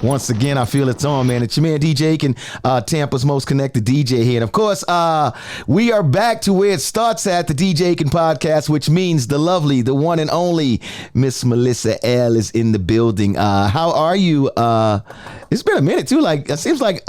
Once again, I feel it's on, man. It's your man DJ Ekin, Tampa's most connected DJ here. And of course, we are back to where it starts at, the DJ Ekin podcast, which means the lovely, the one and only Miss Melissa L is in the building. How are you? It's been a minute too. Like it seems like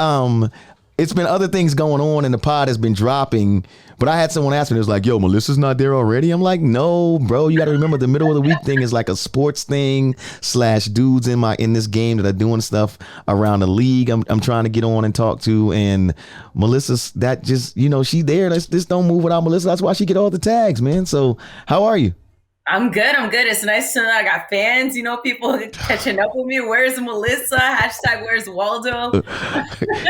it's been other things going on and the pod has been dropping. But I had someone ask me, it was like, yo, Melissa's not there already? I'm like, no, bro, you got to remember the middle of the week thing is like a sports thing / dudes in this game that are doing stuff around the league. I'm trying to get on and talk to. And Melissa's that just, she there. Let's just don't move without Melissa. That's why she get all the tags, man. So how are you? I'm good. It's nice to know I got fans, people catching up with me. Where's Melissa? # where's Waldo?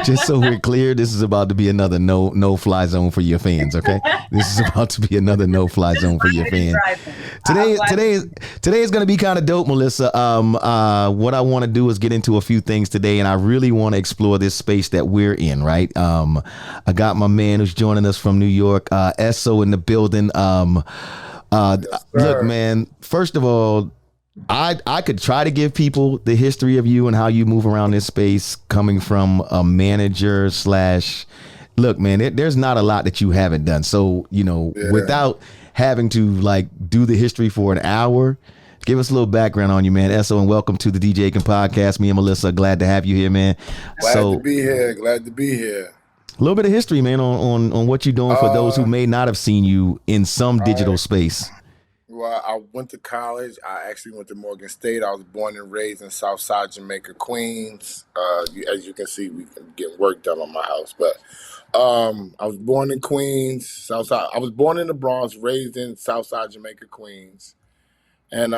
Just so we're clear, this is about to be another no-fly zone for your fans, okay? This is about to be another no-fly zone for your fans. Today is going to be kind of dope, Melissa. What I want to do is get into a few things today, and I really want to explore this space that we're in, right? I got my man who's joining us from New York, Esso in the building. Look, man, first of all, I could try to give people the history of you and how you move around this space coming from a manager / look, man, there's not a lot that you haven't done. So, without having to like do the history for an hour, give us a little background on you, man. Esso, and welcome to the DJ Ekin podcast. Me and Melissa, glad to have you here, man. Glad to be here. A little bit of history, man, on what you're doing for those who may not have seen you in some digital space. Well, I went to college. I actually went to Morgan State. I was born and raised in Southside Jamaica, Queens. As you can see, we getting work done on my house. But I was born in Queens, Southside. I was born in the Bronx, raised in Southside Jamaica, Queens. And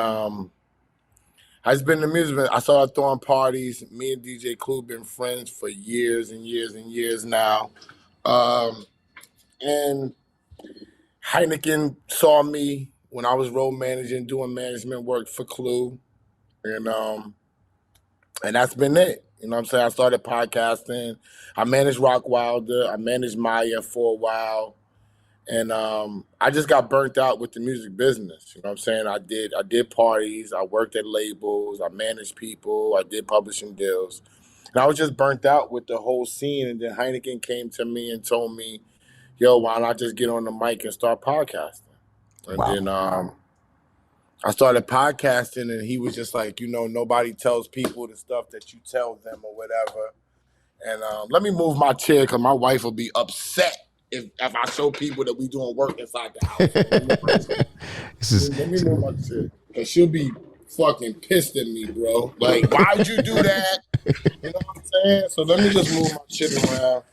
I just been in the music. I started throwing parties. Me and DJ Clue been friends for years and years and years now. And Heineken saw me when I was road managing, doing management work for Clue. And that's been it. You know what I'm saying? I started podcasting. I managed Rock Wilder. I managed Maya for a while. And I just got burnt out with the music business. You know what I'm saying? I did parties. I worked at labels. I managed people. I did publishing deals. And I was just burnt out with the whole scene. And then Heineken came to me and told me, yo, why not just get on the mic and start podcasting? And then I started podcasting, and he was just like, nobody tells people the stuff that you tell them or whatever. And let me move my chair because my wife will be upset if I show people that we doing work inside the house. Let me move my chair. Because she'll be fucking pissed at me, bro. Like, why'd you do that? You know what I'm saying? So let me just move my shit around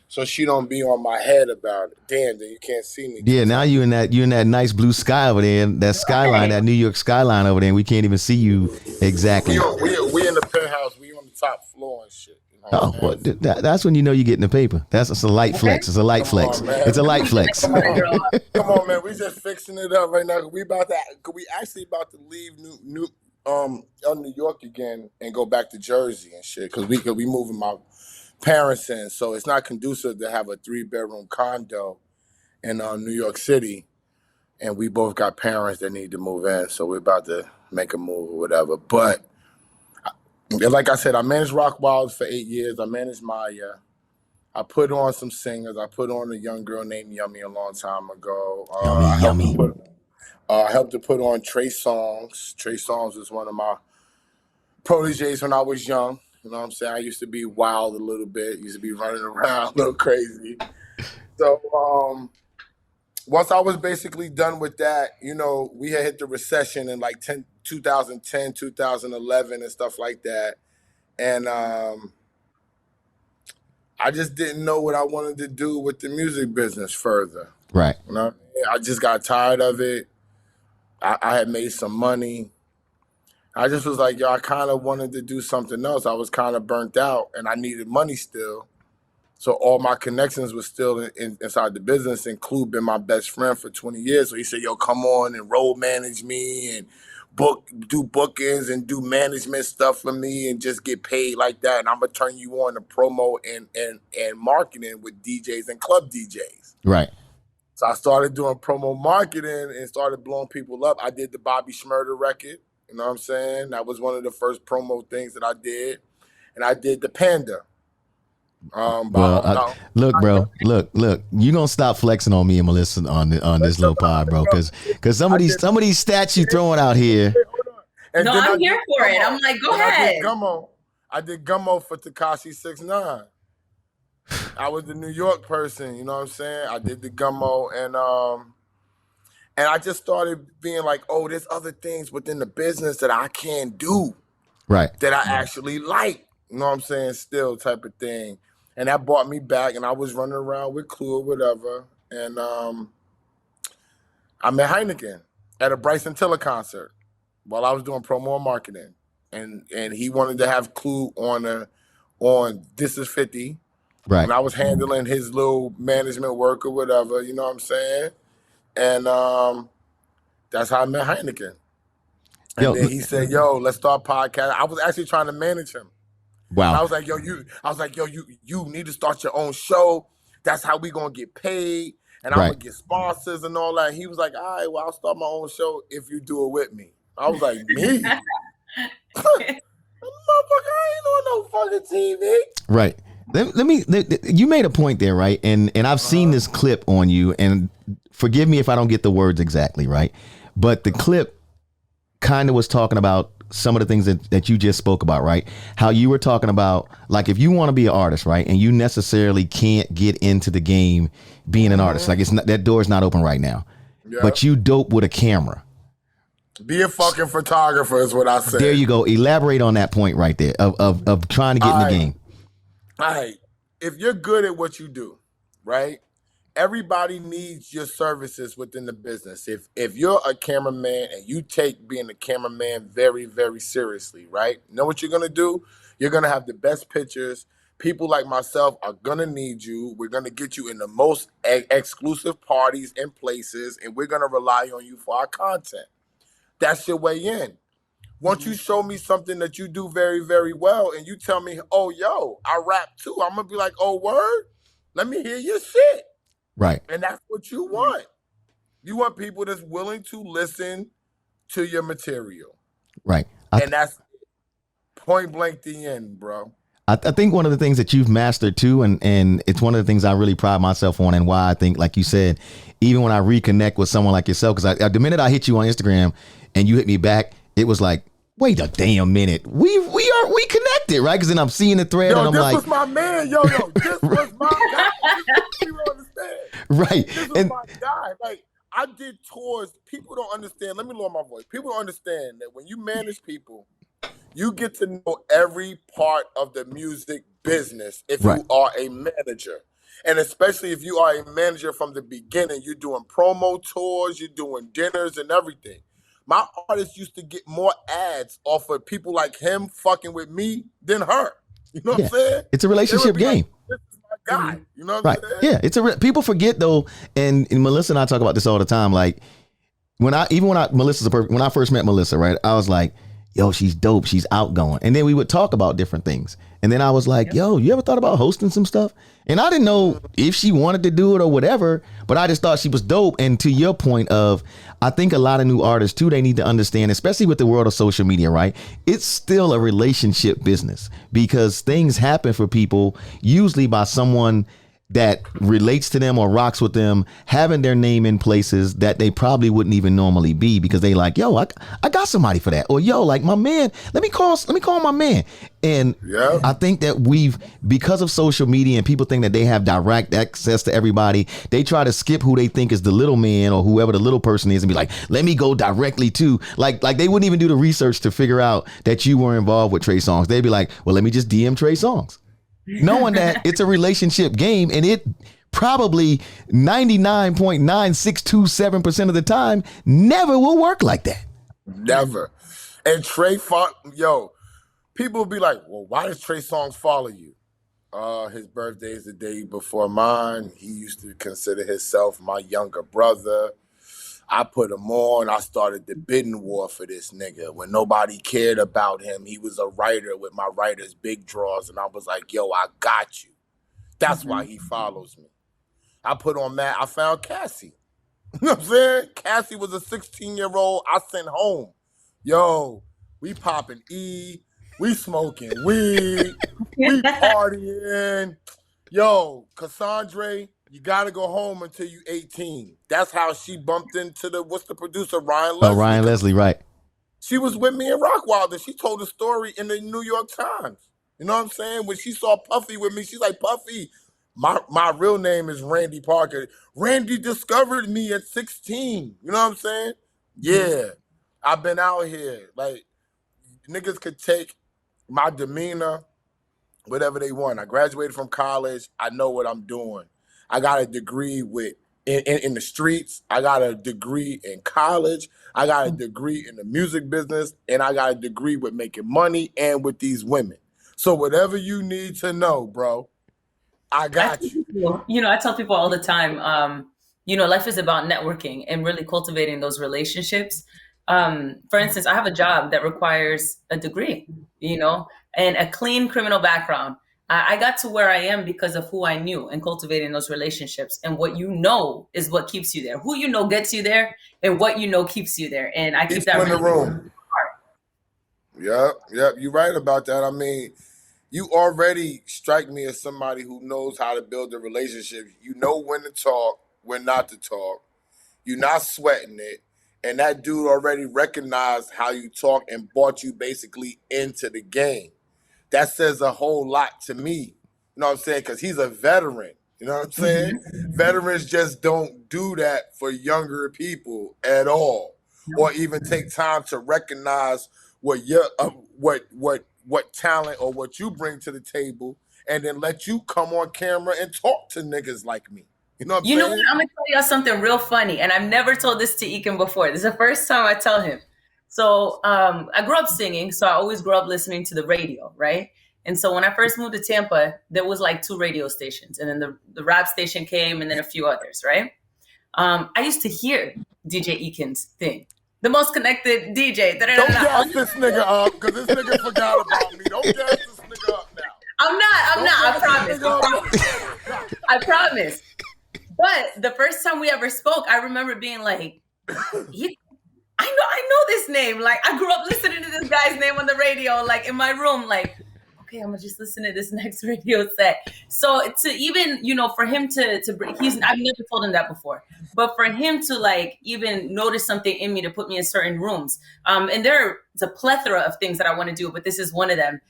so she don't be on my head about it. Damn, then you can't see me. Yeah, now you're in that nice blue sky over there, that skyline, that New York skyline over there, and we can't even see you exactly. We in the penthouse. We on the top floor and shit. Oh, well, that's when you're getting the paper. It's a light flex. It's a light flex. It's a light flex. Come on, man. We just fixing it up right now. We actually about to leave New York again and go back to Jersey and shit because we moving my parents in, so it's not conducive to have a 3-bedroom condo in New York City, and we both got parents that need to move in, so we're about to make a move or whatever. But like I said, I managed Rock Wild for 8 years. I managed Maya. I put on some singers. I put on a young girl named Yummy a long time ago. Yummy. I helped to put on Trey Songz. Trey Songz was one of my proteges when I was young. You know what I'm saying? I used to be wild a little bit. Used to be running around a little crazy. So once I was basically done with that, we had hit the recession in like 2010, 2011 and stuff like that. And I just didn't know what I wanted to do with the music business further. Right. I just got tired of it. I had made some money. I just was like, I kind of wanted to do something else. I was kind of burnt out and I needed money still. So all my connections were still inside the business, and Clue been my best friend for 20 years. So he said, yo, come on and road manage me and do bookings and do management stuff for me and just get paid like that. And I'm going to turn you on to promo and marketing with DJs and club DJs. Right. So I started doing promo marketing and started blowing people up. I did the Bobby Shmurda record. You know what I'm saying? That was one of the first promo things that I did. and I did the Panda. Well, look, bro, look. You gonna stop flexing on me and Melissa on this little pod, bro? Because some of these stats you throwing out here. And no, I'm here for it. I'm like, go ahead. I did Gummo for Tekashi 6ix9ine. I was the New York person, you know what I'm saying? I did the Gummo, and I just started being like, oh, there's other things within the business that I can do, right? That I actually like, you know what I'm saying? Still type of thing, and that brought me back. And I was running around with Clue or whatever, and I met Heineken at a Bryson Tiller concert while I was doing promo and marketing, and he wanted to have Clue on This Is 50. Right. And I was handling his little management work or whatever, you know what I'm saying? And that's how I met Heineken. And then he said, yo, let's start podcast. I was actually trying to manage him. Wow. And I was like, you need to start your own show. That's how we gonna get paid. And I'm gonna get sponsors and all that. He was like, all right, well, I'll start my own show if you do it with me. I was like, me? Motherfucker, I ain't on no fucking TV. Right. You made a point there, right? And I've seen this clip on you, and forgive me if I don't get the words exactly right, but the clip kind of was talking about some of the things that you just spoke about, right? How you were talking about, like, if you want to be an artist, right, and you necessarily can't get into the game being an artist, like that door is not open right now, but you dope with a camera. Be a fucking photographer is what I said. There you go. Elaborate on that point right there of trying to get in the game. All right. If you're good at what you do, right? Everybody needs your services within the business. If you're a cameraman and you take being a cameraman very, very seriously, right? You know what you're going to do? You're going to have the best pictures. People like myself are going to need you. We're going to get you in the most exclusive parties and places, and we're going to rely on you for our content. That's your way in. Once you show me something that you do very, very well, and you tell me, oh, yo, I rap too, I'm going to be like, oh, word? Let me hear your shit. Right. And that's what you want. You want people that's willing to listen to your material. Right. And that's point blank the end, bro. I think one of the things that you've mastered too, and it's one of the things I really pride myself on, and why I think, like you said, even when I reconnect with someone like yourself, because the minute I hit you on Instagram and you hit me back, it was like, wait a damn minute, we connected, right? Because then I'm seeing the thread, and I'm like, this was my man, yo, this was my guy. You don't understand, right? This was my guy. Like, I did tours. People don't understand. Let me lower my voice. People don't understand that when you manage people, you get to know every part of the music business if you are a manager. And especially if you are a manager from the beginning, you're doing promo tours, you're doing dinners and everything. My artists used to get more ads off of people like him fucking with me than her. You know what I'm saying? It's a relationship game. Like, this is my guy. You know what I'm saying? Yeah, people forget though, and Melissa and I talk about this all the time. Like when I first met Melissa, right? I was like, yo, she's dope, she's outgoing. And then we would talk about different things. And then I was like, yo, you ever thought about hosting some stuff? And I didn't know if she wanted to do it or whatever, but I just thought she was dope. And to your point of, I think a lot of new artists too, they need to understand, especially with the world of social media, right? It's still a relationship business because things happen for people usually by someone that relates to them or rocks with them, having their name in places that they probably wouldn't even normally be because they like, yo, I got somebody for that. Or yo, like my man, let me call my man. And I think that because of social media and people think that they have direct access to everybody, they try to skip who they think is the little man or whoever the little person is and be like, let me go directly to, like they wouldn't even do the research to figure out that you were involved with Trey Songz. They'd be like, well, let me just DM Trey Songz. Knowing that it's a relationship game, and it probably 99.9627% of the time never will work like that. Never. And Trey, people will be like, well, why does Trey Songz follow you? His birthday is the day before mine. He used to consider himself my younger brother. I put him on. I started the bidding war for this nigga. When nobody cared about him, he was a writer with my writer's big draws, and I was like, yo, I got you. That's why he follows me. I put on Matt. I found Cassie. You know what I'm saying? Cassie was a 16-year-old I sent home. Yo, we popping E. We smoking weed. We partying. Yo, Cassandra, you gotta go home until you 18. That's how she bumped into what's the producer, Ryan Leslie. Oh, Ryan Leslie, right. She was with me in Rockwilder. She told a story in the New York Times. You know what I'm saying? When she saw Puffy with me, she's like, Puffy, my real name is Randy Parker. Randy discovered me at 16. You know what I'm saying? Yeah. I've been out here. Like, niggas could take my demeanor, whatever they want. I graduated from college. I know what I'm doing. I got a degree in the streets. I got a degree in college. I got a degree in the music business. And I got a degree with making money and with these women. So whatever you need to know, bro, I got you. I tell people all the time, life is about networking and really cultivating those relationships. For instance, I have a job that requires a degree, and a clean criminal background. I got to where I am because of who I knew and cultivating those relationships. And what you know is what keeps you there. Who you know gets you there, and what you know keeps you there. And I keep that in the room. Yep. You're right about that. I mean, you already strike me as somebody who knows how to build a relationship. You know when to talk, when not to talk. You're not sweating it. And that dude already recognized how you talk and brought you basically into the game. That says a whole lot to me. You know what I'm saying? Because he's a veteran. You know what I'm saying? Veterans just don't do that for younger people at all, or even take time to recognize what talent or what you bring to the table, and then let you come on camera and talk to niggas like me. You know what I'm saying? You know what? I'm going to tell y'all something real funny, and I've never told this to Ekin before. This is the first time I tell him. So I grew up singing, so I always grew up listening to the radio, right? And so when I first moved to Tampa, there was like 2 radio stations, and then the rap station came, and then a few others, right? I used to hear DJ Ekin's thing. The most connected DJ. Don't gas this nigga up, because this nigga forgot about me. Don't gas this nigga up now. I'm not. I promise. But the first time we ever spoke, I remember being like, I know this name. Like, I grew up listening to this guy's name on the radio, like in my room, like, okay, I'm gonna just listen to this next radio set. So to even, for him to bring, I've never told him that before, but for him to like even notice something in me to put me in certain rooms. And there's a plethora of things that I want to do, but this is one of them.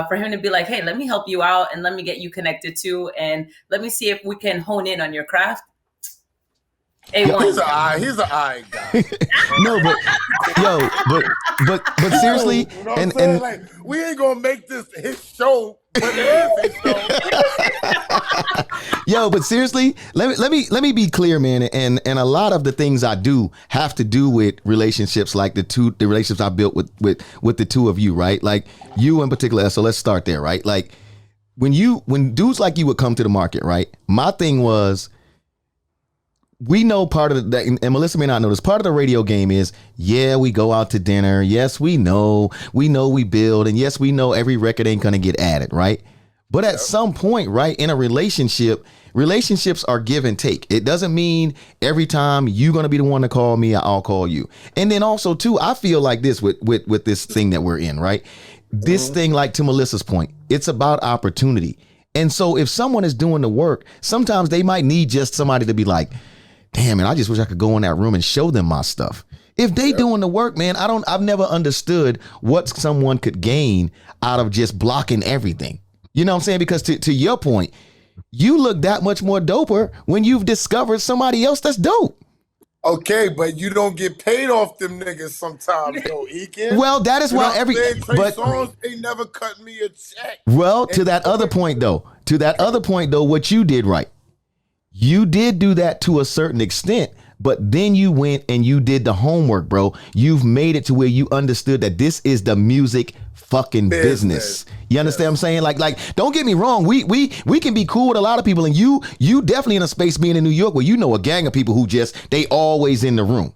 For him to be like, hey, let me help you out and let me get you connected too, and let me see if we can hone in on your craft. A1. He's an eye guy. No, but seriously, and like, we ain't gonna make this his show, but it is his show. Yo, but seriously, let me be clear, man. And a lot of the things I do have to do with relationships, like the relationships I built with the two of you, right? Like you in particular. So let's start there, right? Like when dudes like you would come to the market, right? My thing was, we know part of that, and Melissa may not know this, part of the radio game is, yeah, we go out to dinner. Yes, we know we build. And yes, we know every record ain't going to get added, right? But at some point, right, in a relationship, relationships are give and take. It doesn't mean every time you're going to be the one to call me, I'll call you. And then also, too, I feel like this with this thing that we're in, right? This thing, like to Melissa's point, it's about opportunity. And so if someone is doing the work, sometimes they might need just somebody to be like, damn, man, I just wish I could go in that room and show them my stuff. If they doing the work, man, I've never understood what someone could gain out of just blocking everything. You know what I'm saying? Because to your point, you look that much more doper when you've discovered somebody else that's dope. Okay, but you don't get paid off them niggas sometimes, though, Ekin. Well, that is why songs, they never cut me a check. Well, to that other point, though, what you did right. You did do that to a certain extent, but then you went and you did the homework, bro. You've made it to where you understood that this is the music fucking business. You understand what I'm saying? Like, don't get me wrong. We can be cool with a lot of people, and you definitely in a space being in New York where you know a gang of people who they always in the room.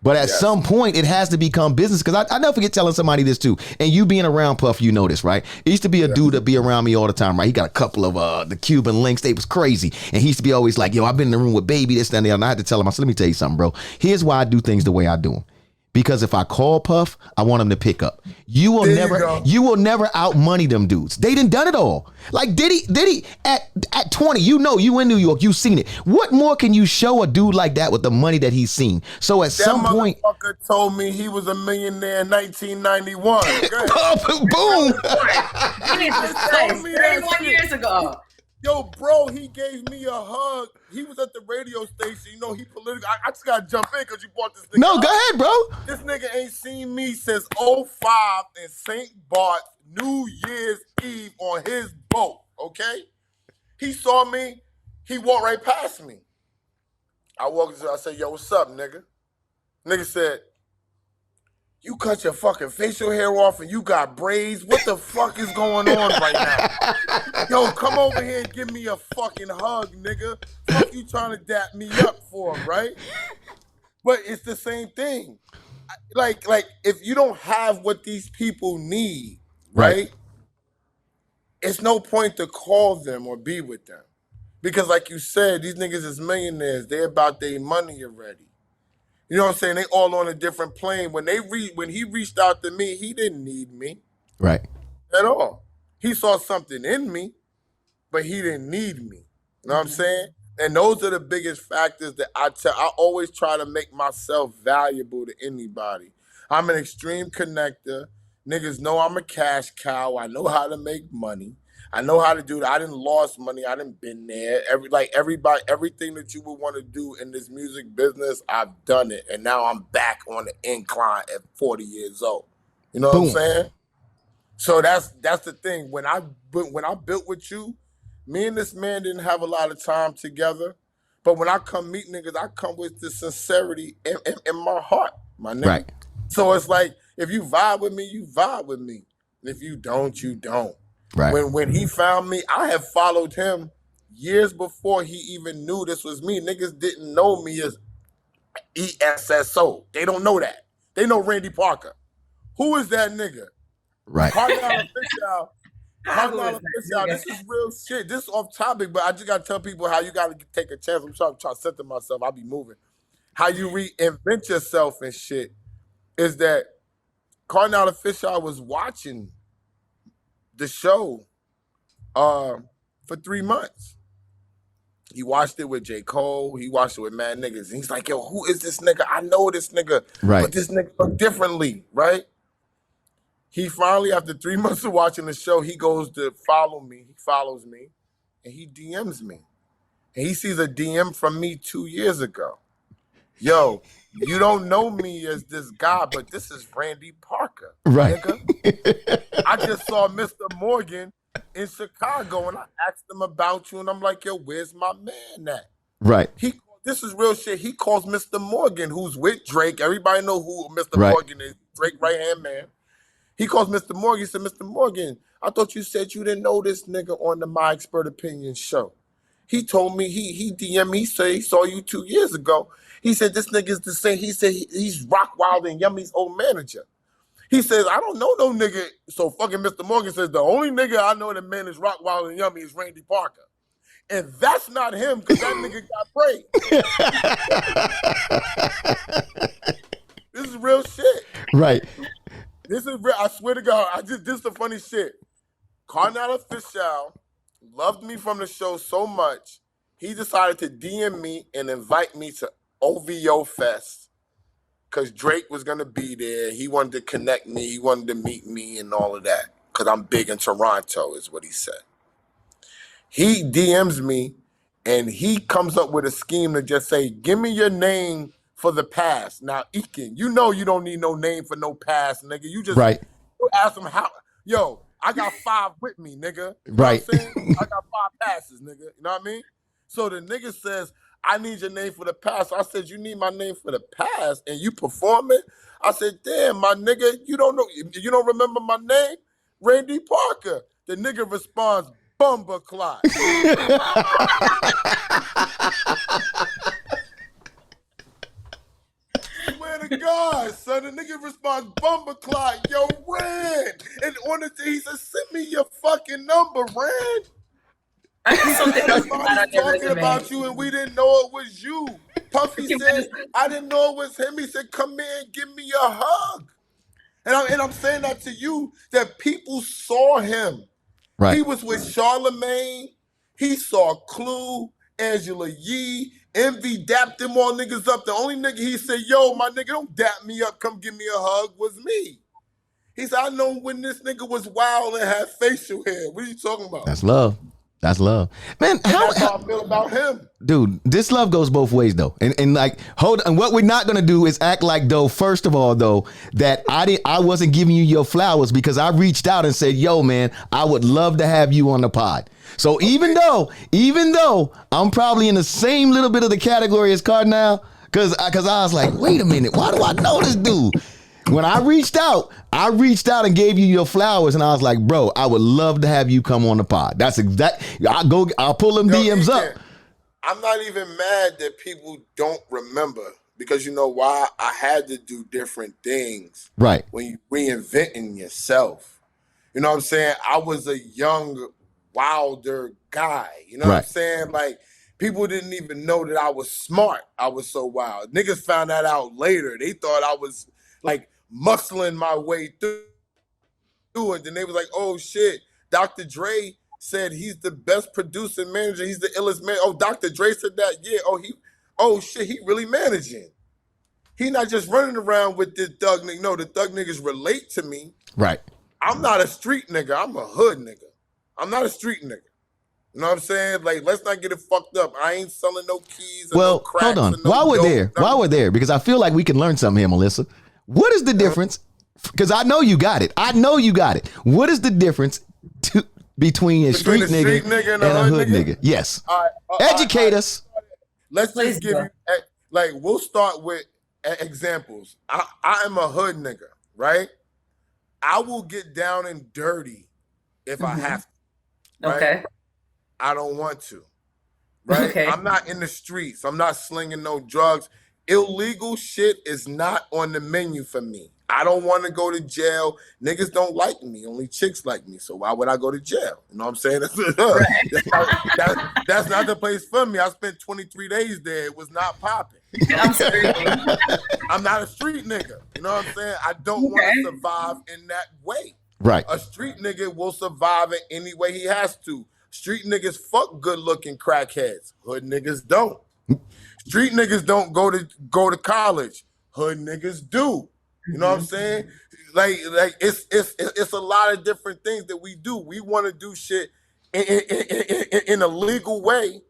But at some point, it has to become business. Because I never forget telling somebody this too. And you being around Puff, you know this, right? It used to be a dude that be around me all the time, right? He got a couple of the Cuban links. They was crazy. And he used to be always like, yo, I've been in the room with Baby, this, that, and the other. And I had to tell him, I said, let me tell you something, bro. Here's why I do things the way I do them. Because if I call Puff, I want him to pick up. You will never out money them dudes. They done it all. Like Diddy at 20, you in New York, you seen it. What more can you show a dude like that with the money that he's seen? So at some point, motherfucker told me he was a millionaire in 1991. Boom. He told me 31 years ago. Yo, bro, he gave me a hug. He was at the radio station. You know, he political. I just got to jump in because you brought this nigga. No, go ahead, bro. This nigga ain't seen me since 05 in St. Bart's New Year's Eve on his boat, okay? He saw me. He walked right past me. I walked into I said, yo, what's up, nigga? Nigga said, you cut your fucking facial hair off and you got braids. What the fuck is going on right now? Yo, come over here and give me a fucking hug, nigga. Fuck you trying to dap me up for, right? But it's the same thing. Like if you don't have what these people need, right? It's no point to call them or be with them. Because like you said, these niggas is millionaires. They're about their money already. You know what I'm saying? They all on a different plane. When he reached out to me, he didn't need me. Right. At all. He saw something in me, but he didn't need me. You know what I'm saying? And those are the biggest factors that I always try to make myself valuable to anybody. I'm an extreme connector. Niggas know I'm a cash cow. I know how to make money. I know how to do that. I didn't lost money. I didn't been there. Everything that you would want to do in this music business, I've done it. And now I'm back on the incline at 40 years old. You know what I'm saying? So that's the thing. When I built with you, me and this man didn't have a lot of time together. But when I come meet niggas, I come with the sincerity in my heart, my nigga. Right. So it's like, if you vibe with me, you vibe with me. And if you don't, you don't. Right. When he found me, I have followed him years before he even knew this was me. Niggas didn't know me as ESSO. They don't know that. They know Randy Parker. Who is that nigga? Right. Official. This is real shit. This is off topic, but I just gotta tell people how you gotta take a chance. I'm trying to center myself. I'll be moving. How you reinvent yourself and shit is that Cardinal Official was watching the show for 3 months. He watched it with J. Cole. He watched it with mad niggas. And he's like, yo, who is this nigga? I know this nigga. Right. But this nigga look differently, right? He finally, after 3 months of watching the show, he goes to follow me. He follows me. And he DMs me. And he sees a DM from me 2 years ago. Yo, you don't know me as this guy, but this is Randy Parker. Right. Nigga. I just saw Mr. Morgan in Chicago, and I asked him about you, and I'm like, yo, where's my man at? Right. This is real shit. He calls Mr. Morgan, who's with Drake. Everybody know who Mr. Right. Morgan is, Drake right-hand man. He calls Mr. Morgan. He said, Mr. Morgan, I thought you said you didn't know this nigga on the My Expert Opinion show. He told me, he DM'd me, say he saw you 2 years ago. He said, this nigga's the same. He said, he's Rockwild and Yummy's old manager. He says, I don't know no nigga. So fucking Mr. Morgan says, the only nigga I know that managed Rockwild and Yummy is Randy Parker. And that's not him, because that nigga got prayed. This is real shit. Right. This is real. I swear to God, this is the funny shit. Cardinal Official loved me from the show so much, he decided to DM me and invite me to OVO Fest because Drake was going to be there. He wanted to connect me. He wanted to meet me and all of that because I'm big in Toronto is what he said. He DMs me and he comes up with a scheme to just say, give me your name for the past. Now, Ekin, you know you don't need no name for no past, nigga. You just you ask him how. Yo, I got 5 with me, nigga. You know what I'm saying? I got 5 passes, nigga. You know what I mean? So the nigga says, I need your name for the past. I said, you need my name for the past and you perform it? I said, damn, my nigga, you don't remember my name? Randy Parker. The nigga responds, Bumba Clot. Swear to God, son. The nigga responds, Bumba Clot, yo, Rand. And on the thing, he said, send me your fucking number, Rand. I think something else Everybody's talking about you and we didn't know it was you. Puffy said, I didn't know it was him. He said, come here and give me a hug. And I'm saying that to you, that people saw him. Right. He was with Charlemagne. He saw Clue, Angela Yee. Envy dapped them all niggas up. The only nigga he said, yo, my nigga, don't dap me up, come give me a hug, was me. He said, I know when this nigga was wild and had facial hair. What are you talking about? That's love. That's love. Man, that's how I feel about him. Dude, this love goes both ways though. And like, hold on, what we're not gonna do is act like though, first of all though, that I wasn't giving you your flowers because I reached out and said, yo, man, I would love to have you on the pod. So okay. even though I'm probably in the same little bit of the category as Cardinal, cause I was like, wait a minute, why do I know this dude? When I reached out and gave you your flowers, and I was like, bro, I would love to have you come on the pod. That's exact. I'll pull them DMs up. I'm not even mad that people don't remember, because you know why? I had to do different things. Right. When you reinventing yourself. You know what I'm saying? I was a young, wilder guy. You know what I'm saying? Like, people didn't even know that I was smart. I was so wild. Niggas found that out later. They thought I was like muscling my way through it. Then they was like, oh shit, Dr. Dre said he's the best producer manager. He's the illest man. Oh, Dr. Dre said that. Yeah. Oh shit, he really managing. He not just running around with this thug nigga. No, the thug niggas relate to me. Right. I'm not a street nigga. I'm a hood nigga. I'm not a street nigga. You know what I'm saying? Like, let's not get it fucked up. I ain't selling no keys. Well, no cracks, hold on. No while we're there, because I feel like we can learn something here, Melissa. What is the difference? Because I know you got it. What is the difference between a street nigga and a hood nigga? Yes. Educate us. Let's just give you, like, we'll start with examples. I am a hood nigga, right? I will get down and dirty if I have to. Right? Okay. I don't want to. Right? Okay. I'm not in the streets. I'm not slinging no drugs. Illegal shit is not on the menu for me. I don't want to go to jail. Niggas don't like me. Only chicks like me. So why would I go to jail? You know what I'm saying? That's not the place for me. I spent 23 days there. It was not popping. I'm not a street nigga. You know what I'm saying? I don't want to survive in that way. Right. A street nigga will survive in any way he has to. Street niggas fuck good looking crackheads. Hood niggas don't. Street niggas don't go to college. Hood niggas do. You know what I'm saying? Like it's a lot of different things that we do. We want to do shit in a legal way,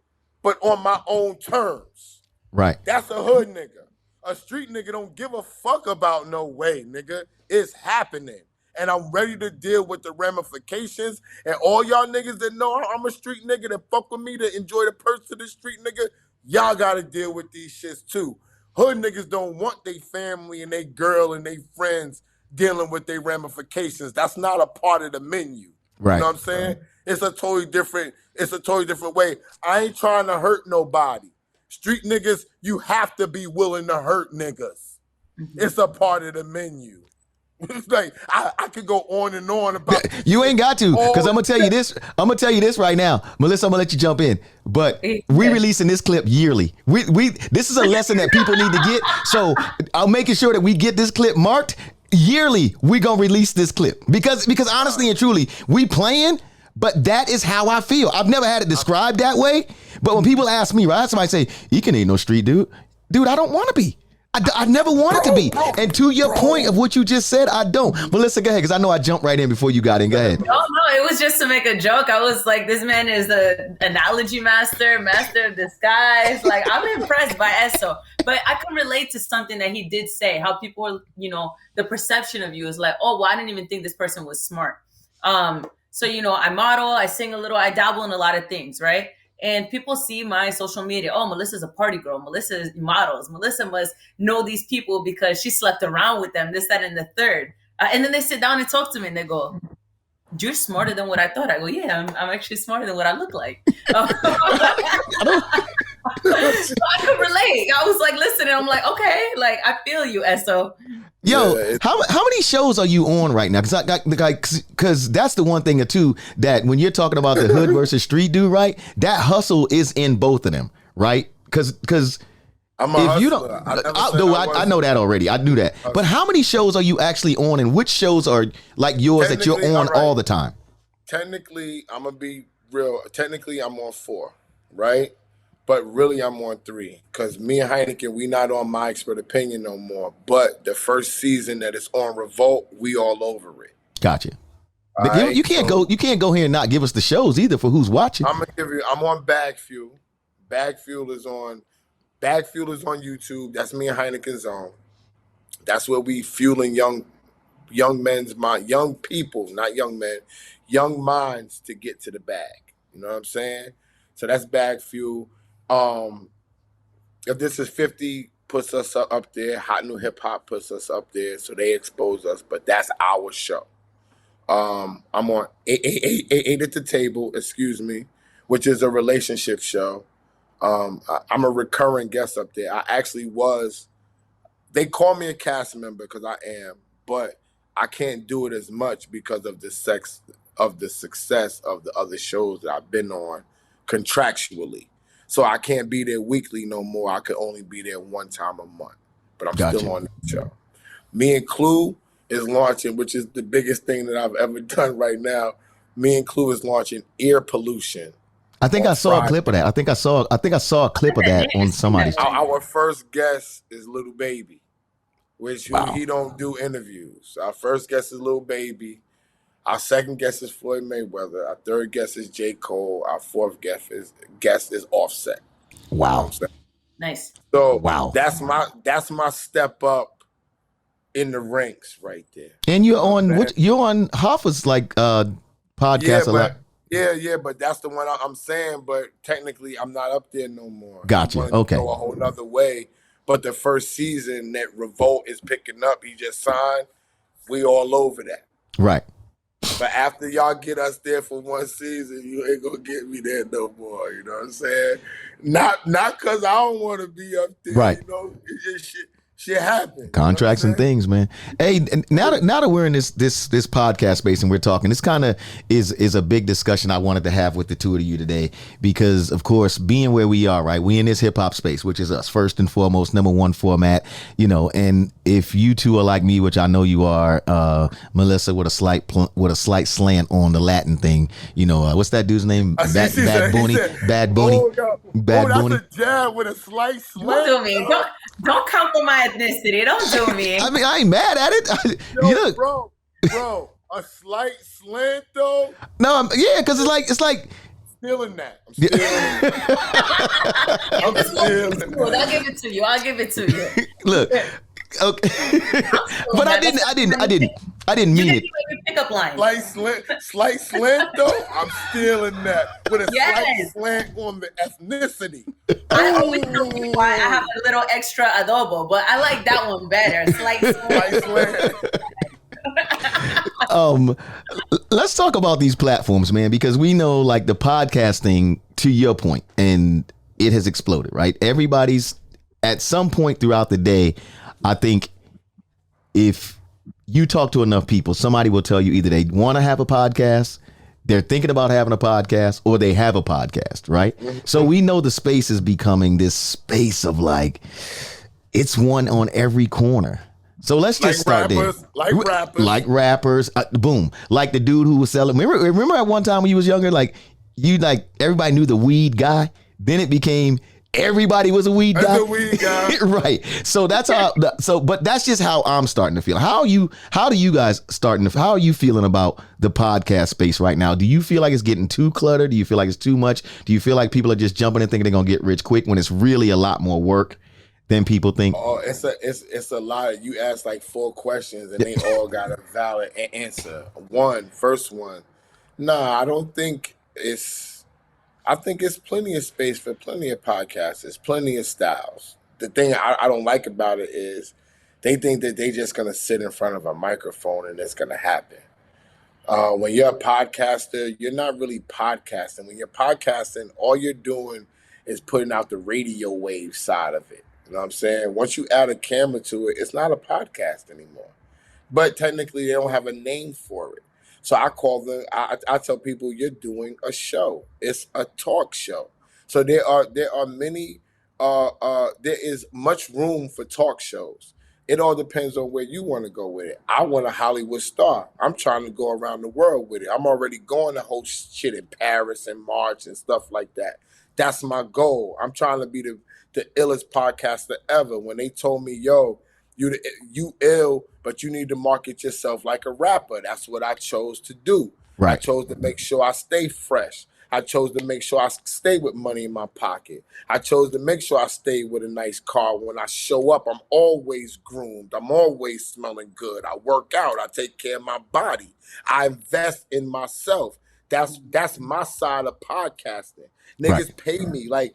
but on my own terms. Right. That's a hood nigga. A street nigga don't give a fuck about no way, nigga. It's happening. And I'm ready to deal with the ramifications. And all y'all niggas that know I'm a street nigga, that fuck with me, to enjoy the perks of the street nigga, y'all gotta deal with these shits too. Hood niggas don't want their family and their girl and their friends dealing with their ramifications. That's not a part of the menu. Right. You know what I'm saying? It's a totally different way. I ain't trying to hurt nobody. Street niggas, you have to be willing to hurt niggas. It's a part of the menu. It's like I could go on and on about. You ain't got to, because I'm gonna tell you this. I'm gonna tell you this right now, Melissa. I'm gonna let you jump in, but we releasing this clip yearly. We this is a lesson that people need to get. So I'm making sure that we get this clip marked yearly. We gonna release this clip because honestly and truly, we playing, but that is how I feel. I've never had it described that way, but when people ask me, right, somebody say, "Ekin ain't no street dude." Dude, I don't want to be. I never wanted to be. And to your point of what you just said, I don't. Melissa, go ahead, because I know I jumped right in before you got in. Go ahead. No, it was just to make a joke. I was like, this man is the analogy master of disguise. Like, I'm impressed by Esso. But I can relate to something that he did say, how people, the perception of you is like, oh, well, I didn't even think this person was smart. So, I model, I sing a little, I dabble in a lot of things, right? And people see my social media. Oh, Melissa's a party girl. Melissa models. Melissa must know these people because she slept around with them, this, that, and the third. And then they sit down and talk to me and they go, you're smarter than what I thought. I go, yeah, I'm actually smarter than what I look like. So I could relate. I was like, listening. I'm like, okay, like I feel you, Esso. Yo, how many shows are you on right now? Because that's the one thing or two that when you're talking about the hood versus street dude, right? That hustle is in both of them, right? Because I'm a If hustler. you don't, I never I, said no, I I wasn't. know that already. I knew that. But how many shows are you actually on, and which shows are like yours that you're Technically, on all right. all the time? Technically, I'm gonna be real. Technically, I'm on 4, right? But really, I'm on 3 because me and Heineken, we not on My Expert Opinion no more. But the first season that it's on Revolt, we all over it. Gotcha. All But right, you can't go. You can't go here and not give us the shows either for who's watching. I'm gonna give you. I'm on Bag Fuel. Bag Fuel is on. Bag Fuel is on YouTube. That's me and Heineken's on. That's where we fueling young men's mind, young people, not young men, young minds to get to the bag. You know what I'm saying? So that's Bag Fuel. If This Is 50 puts us up there, Hot New Hip Hop puts us up there, so they expose us. But that's our show. I'm on eight at the Table, excuse me, which is a relationship show. I'm a recurring guest up there. I actually was. They call me a cast member because I am, but I can't do it as much because of the success of the other shows that I've been on contractually. So I can't be there weekly no more. I could only be there one time a month, but I'm still on the show. Me and Clue is launching, which is the biggest thing that I've ever done right now. Me and Clue is launching Ear Pollution. I think I saw a clip of that. I think I saw a clip of that on somebody's. Our first guest is Little Baby, which he don't do interviews. Our first guest is Little Baby. Our second guest is Floyd Mayweather. Our third guest is J. Cole. Our fourth guest is Offset. Wow. You know Nice. so wow. That's my step up in the ranks right there. And you're on you're on Hoffa's like podcast a lot. Yeah, but that's the one I'm saying. But technically, I'm not up there no more. Gotcha. Okay. Go a whole nother way. But the first season that Revolt is picking up, he just signed. We all over that. Right. But after y'all get us there for one season, you ain't gonna get me there no more. You know what I'm saying? Not because I don't want to be up there. Right. You know, it's just shit happens. Contracts and things, man. Hey, now that we're in this podcast space and we're talking, this kind of is a big discussion I wanted to have with the two of you today because, of course, being where we are, right? We in this hip hop space, which is us first and foremost, number one format, you know. And if you two are like me, which I know you are, Melissa, with a slight slant on the Latin thing, you know, what's that dude's name? Bad Bunny. Bad Bunny. That's a jab with a slight slant. Don't do me. Don't come for my ethnicity. Don't do me. I mean, I ain't mad at it. Yo, bro, a slight slant though. No, because it's like Stealing that. I'm stealing it. I'll give it to you. Look, okay, but I didn't mean it. Pickup line. Slight slant though. I'm stealing that with a slight slant on the ethnicity. I always tell people I have a little extra adobo, but I like that one better. Slight slant. Let's talk about these platforms, man, because we know like the podcast thing, to your point, and it has exploded, right? Everybody's at some point throughout the day. I think if you talk to enough people, somebody will tell you either they want to have a podcast, they're thinking about having a podcast, or they have a podcast, right? Mm-hmm. So we know the space is becoming this space of like, it's one on every corner. So let's just start there. Like rappers, boom. Like the dude who was selling. Remember at one time when you was younger, like everybody knew the weed guy. Then it became everybody was a weed guy. Right. So that's how. But that's just how I'm starting to feel. How do you guys how are you feeling about the podcast space right now? Do you feel like it's getting too cluttered? Do you feel like it's too much? Do you feel like people are just jumping in thinking they're gonna get rich quick when it's really a lot more work than people think? Oh, it's a lot. You asked like 4 questions and they all got a valid answer. First one. Nah, I don't think I think it's plenty of space for plenty of podcasts. There's plenty of styles. The thing I don't like about it is they think that they just gonna sit in front of a microphone and it's gonna happen. When you're a podcaster, you're not really podcasting. When you're podcasting, all you're doing is putting out the radio wave side of it. You know what I'm saying? Once you add a camera to it, it's not a podcast anymore. But technically, they don't have a name for it. So I call them. I tell people, you're doing a show. It's a talk show. So there are many there is much room for talk shows. It all depends on where you want to go with it. I want a Hollywood star. I'm trying to go around the world with it. I'm already going to host shit in Paris and March and stuff like that. That's my goal. I'm trying to be the illest podcaster ever. When they told me, yo, you ill, but you need to market yourself like a rapper. That's what I chose to do. Right. I chose to make sure I stay fresh. I chose to make sure I stay with money in my pocket. I chose to make sure I stay with a nice car. When I show up, I'm always groomed. I'm always smelling good. I work out. I take care of my body. I invest in myself. That's my side of podcasting. Niggas pay me like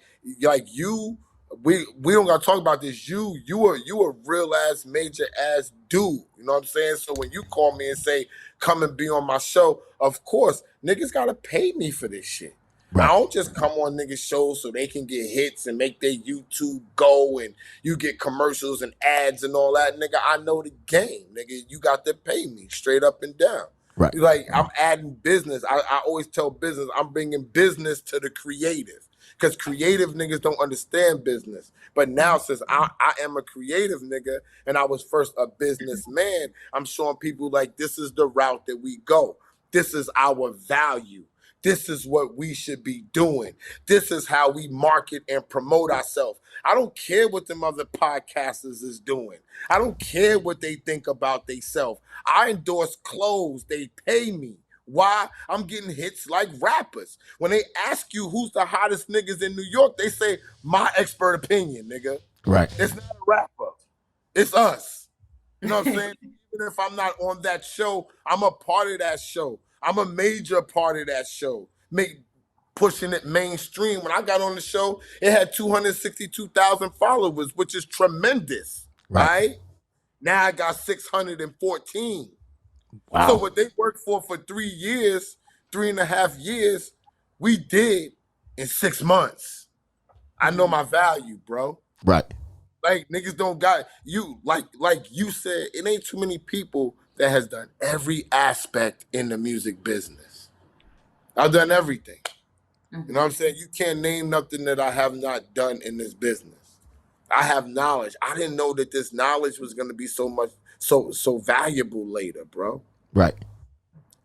you. We don't gotta talk about this. You a real ass major ass dude. You know what I'm saying? So when you call me and say come and be on my show, of course niggas gotta pay me for this shit. Right. I don't just come on niggas shows so they can get hits and make their YouTube go and you get commercials and ads and all that. Nigga, I know the game. Nigga, you got to pay me straight up and down. Right. Like I'm adding business. I always tell business, I'm bringing business to the creative. Because creative niggas don't understand business. But now since I am a creative nigga and I was first a businessman, I'm showing people like this is the route that we go. This is our value. This is what we should be doing. This is how we market and promote ourselves. I don't care what them other podcasters is doing. I don't care what they think about themselves. I endorse clothes. They pay me. Why? I'm getting hits like rappers. When they ask you who's the hottest niggas in New York, they say, my expert opinion, nigga. Right. It's not a rapper. It's us. You know what I'm saying? Even if I'm not on that show, I'm a part of that show. I'm a major part of that show. Pushing it mainstream. When I got on the show, it had 262,000 followers, which is tremendous. Right? Now I got 614. Wow. So what they worked for 3 years, 3.5 years, we did in 6 months. I know my value, bro. Right. Like niggas don't got you. Like you said, it ain't too many people that has done every aspect in the music business. I've done everything. You know what I'm saying? You can't name nothing that I have not done in this business. I have knowledge. I didn't know that this knowledge was going to be so valuable later, bro. Right.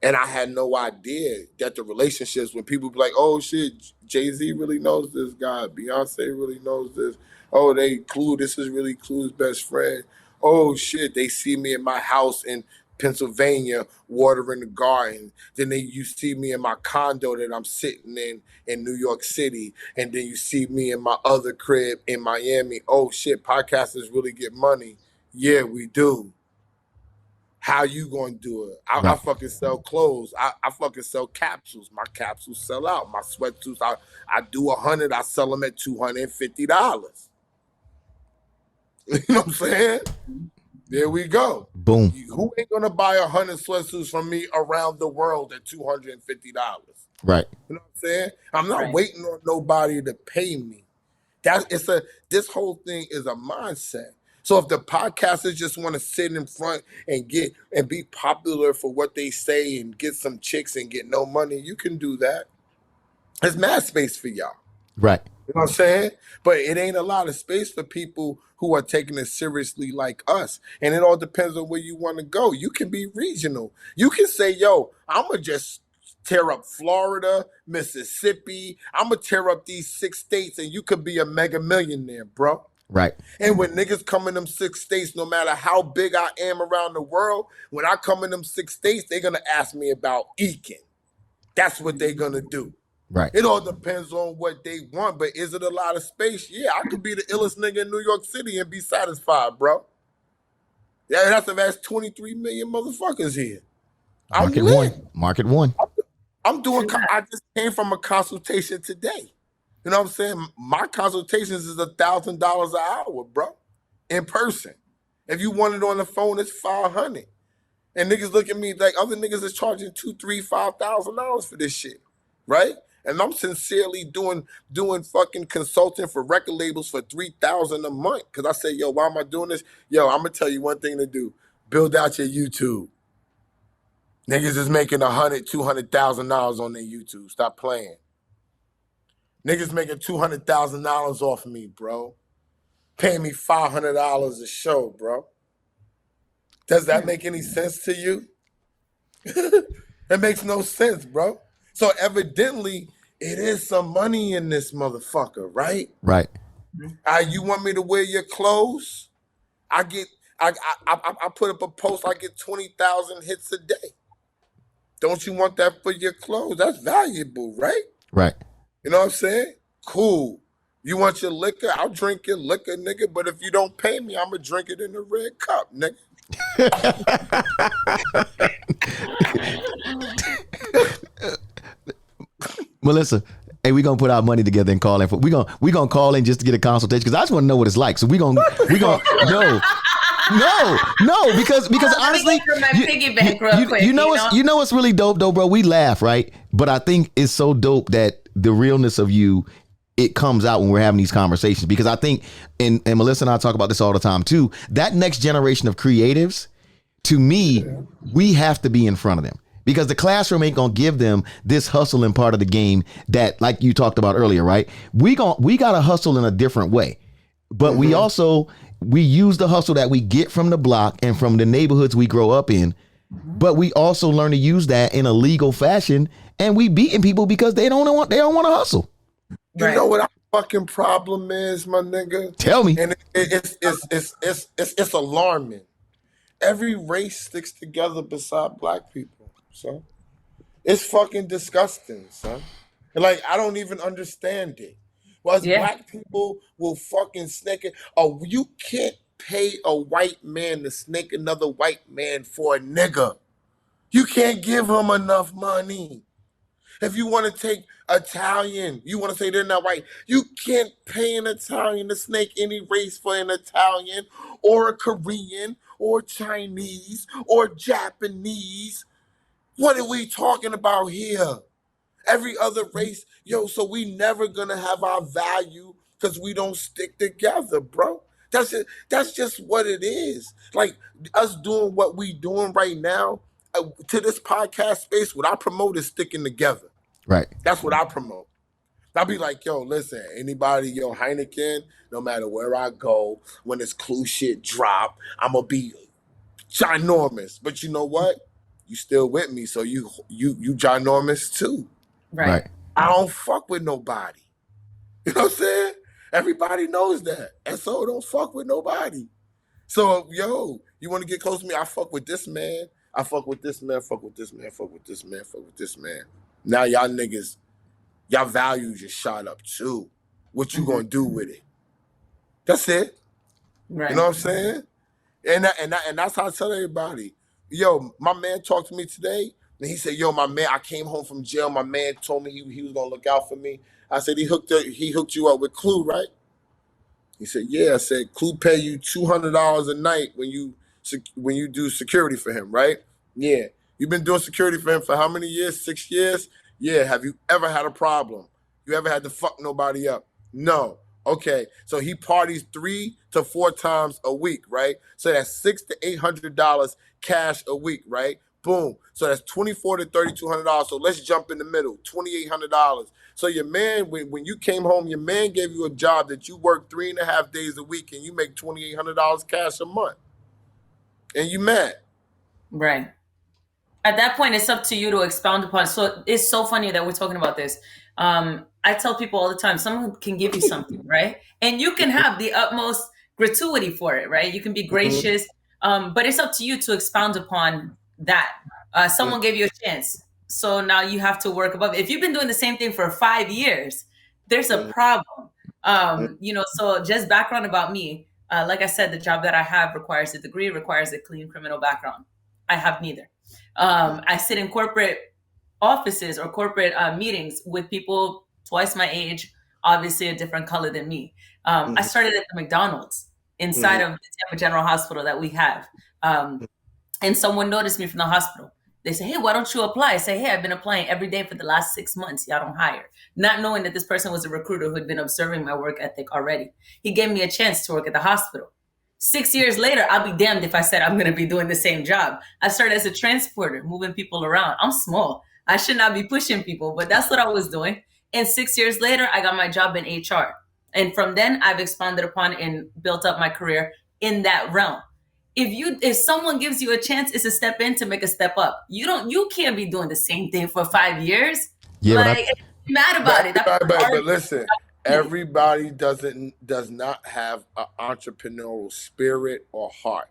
And I had no idea that the relationships, when people be like, oh shit, Jay-Z really knows this guy, Beyonce really knows this. Oh, this is really Clue's best friend. Oh shit, they see me in my house in Pennsylvania watering the garden. Then you see me in my condo that I'm sitting in New York City. And then you see me in my other crib in Miami. Oh shit, podcasters really get money. Yeah, we do. How you gonna do it? I fucking sell clothes. I fucking sell capsules. My capsules sell out. My sweatsuits, I do 100. I sell them at $250. You know what I'm saying? There we go. Boom. Who ain't gonna buy 100 sweatsuits from me around the world at $250? Right. You know what I'm saying? I'm not waiting on nobody to pay me. This whole thing is a mindset. So if the podcasters just want to sit in front and be popular for what they say and get some chicks and get no money, you can do that. There's mad space for y'all. Right. You know what I'm saying? But it ain't a lot of space for people who are taking it seriously like us. And it all depends on where you want to go. You can be regional. You can say, yo, I'm going to just tear up Florida, Mississippi. I'm going to tear up these 6 states and you could be a mega millionaire, bro. Right. And when niggas come in them 6 states, no matter how big I am around the world, when I come in them 6 states, they're going to ask me about Ekin. That's what they're going to do. Right. It all depends on what they want, but is it a lot of space? Yeah, I could be the illest nigga in New York City and be satisfied, bro. Yeah, that's the last 23 million motherfuckers here. Market one. I'm doing, I just came from a consultation today. You know what I'm saying? My consultations is $1,000 an hour, bro, in person. If you want it on the phone, it's $500. And niggas look at me like other niggas is charging $2,000, $3,000, $5,000 for this shit, right? And I'm sincerely doing fucking consulting for record labels for $3,000 a month. Cause I say, yo, why am I doing this? Yo, I'm gonna tell you one thing to do: build out your YouTube. Niggas is making $100,000, $200,000 on their YouTube. Stop playing. Niggas making $200,000 off of me, bro. Paying me $500 a show, bro. Does that make any sense to you? It makes no sense, bro. So evidently, it is some money in this motherfucker, right? Right. You want me to wear your clothes? I put up a post. I get 20,000 hits a day. Don't you want that for your clothes? That's valuable, right? Right. You know what I'm saying? Cool. You want your liquor? I'll drink your liquor, nigga. But if you don't pay me, I'm gonna drink it in a red cup, nigga. Melissa, hey, we gonna put our money together and call in. We gonna call in just to get a consultation because I just want to know what it's like. So we gonna no, because honestly, you know what's really dope though, bro. We laugh, right? But I think it's so dope that the realness of you, it comes out when we're having these conversations, because I think, and Melissa and I talk about this all the time too, that next generation of creatives, to me, we have to be in front of them, because the classroom ain't gonna give them this hustling part of the game that, like you talked about earlier, right? We gotta hustle in a different way, but we use the hustle that we get from the block and from the neighborhoods we grow up in, but we also learn to use that in a legal fashion, and we beating people because they don't want to hustle. You know what our fucking problem is, my nigga? Tell me. And it's alarming. Every race sticks together beside black people, son. It's fucking disgusting, son. And like, I don't even understand it. Well, black people will fucking snake it. Oh, you can't pay a white man to snake another white man for a nigga. You can't give him enough money. If you want to take Italian, you want to say they're not white, you can't pay an Italian to snake any race for an Italian or a Korean or Chinese or Japanese. What are we talking about here? Every other race, so we never gonna have our value because we don't stick together, bro. That's just what it is. Like, us doing what we doing right now, to this podcast space, what I promote is sticking together. Right. That's what I promote. I'll be like, listen, anybody, Heineken, no matter where I go, when this Clue shit drop, I'm gonna be ginormous. But you know what? You still with me, so you ginormous too. Right. I don't fuck with nobody. You know what I'm saying? Everybody knows that. And so don't fuck with nobody. So, you want to get close to me? I fuck with this man. I fuck with this man, fuck with this man, fuck with this man, fuck with this man. Now y'all niggas, y'all values just shot up too. What you gonna do with it? That's it. Right. You know what I'm saying? And that's how I tell everybody. My man talked to me today, and he said, my man, I came home from jail. My man told me he was gonna look out for me. I said, he hooked you up with Clue, right? He said, yeah. I said, Clue pay you $200 a night when you do security for him, right? Yeah. You've been doing security for him for how many years? 6 years? Yeah. Have you ever had a problem? You ever had to fuck nobody up? No. Okay. So he parties 3 to 4 times a week, right? So that's $600 to $800 cash a week, right? Boom. So that's $2,400 to $3,200. So let's jump in the middle, $2,800. So your man, when you came home, your man gave you a job that you work 3.5 days a week, and you make $2,800 cash a month. And you mad. Right. At that point, it's up to you to expound upon. So it's so funny that we're talking about this. I tell people all the time, someone can give you something, right? And you can have the utmost gratuity for it, right? You can be gracious, but it's up to you to expound upon that. Someone gave you a chance, so now you have to work above it. If you've been doing the same thing for 5 years, there's a problem. So just background about me. Like I said, the job that I have requires a degree, requires a clean criminal background. I have neither. I sit in corporate offices or corporate meetings with people twice my age, obviously a different color than me. I started at the McDonald's inside of the Tampa General Hospital that we have. And someone noticed me from the hospital. They say, hey, why don't you apply? I say, hey, I've been applying every day for the last 6 months. Y'all don't hire. Not knowing that this person was a recruiter who had been observing my work ethic already. He gave me a chance to work at the hospital. 6 years later, I'll be damned if I said I'm going to be doing the same job. I started as a transporter, moving people around. I'm small. I should not be pushing people, but that's what I was doing. And 6 years later, I got my job in HR. And from then I've expanded upon and built up my career in that realm. If someone gives you a chance, it's a step in to make a step up. You can't be doing the same thing for 5 years. Yeah, Like, mad about it. But listen, everybody does not have an entrepreneurial spirit or heart.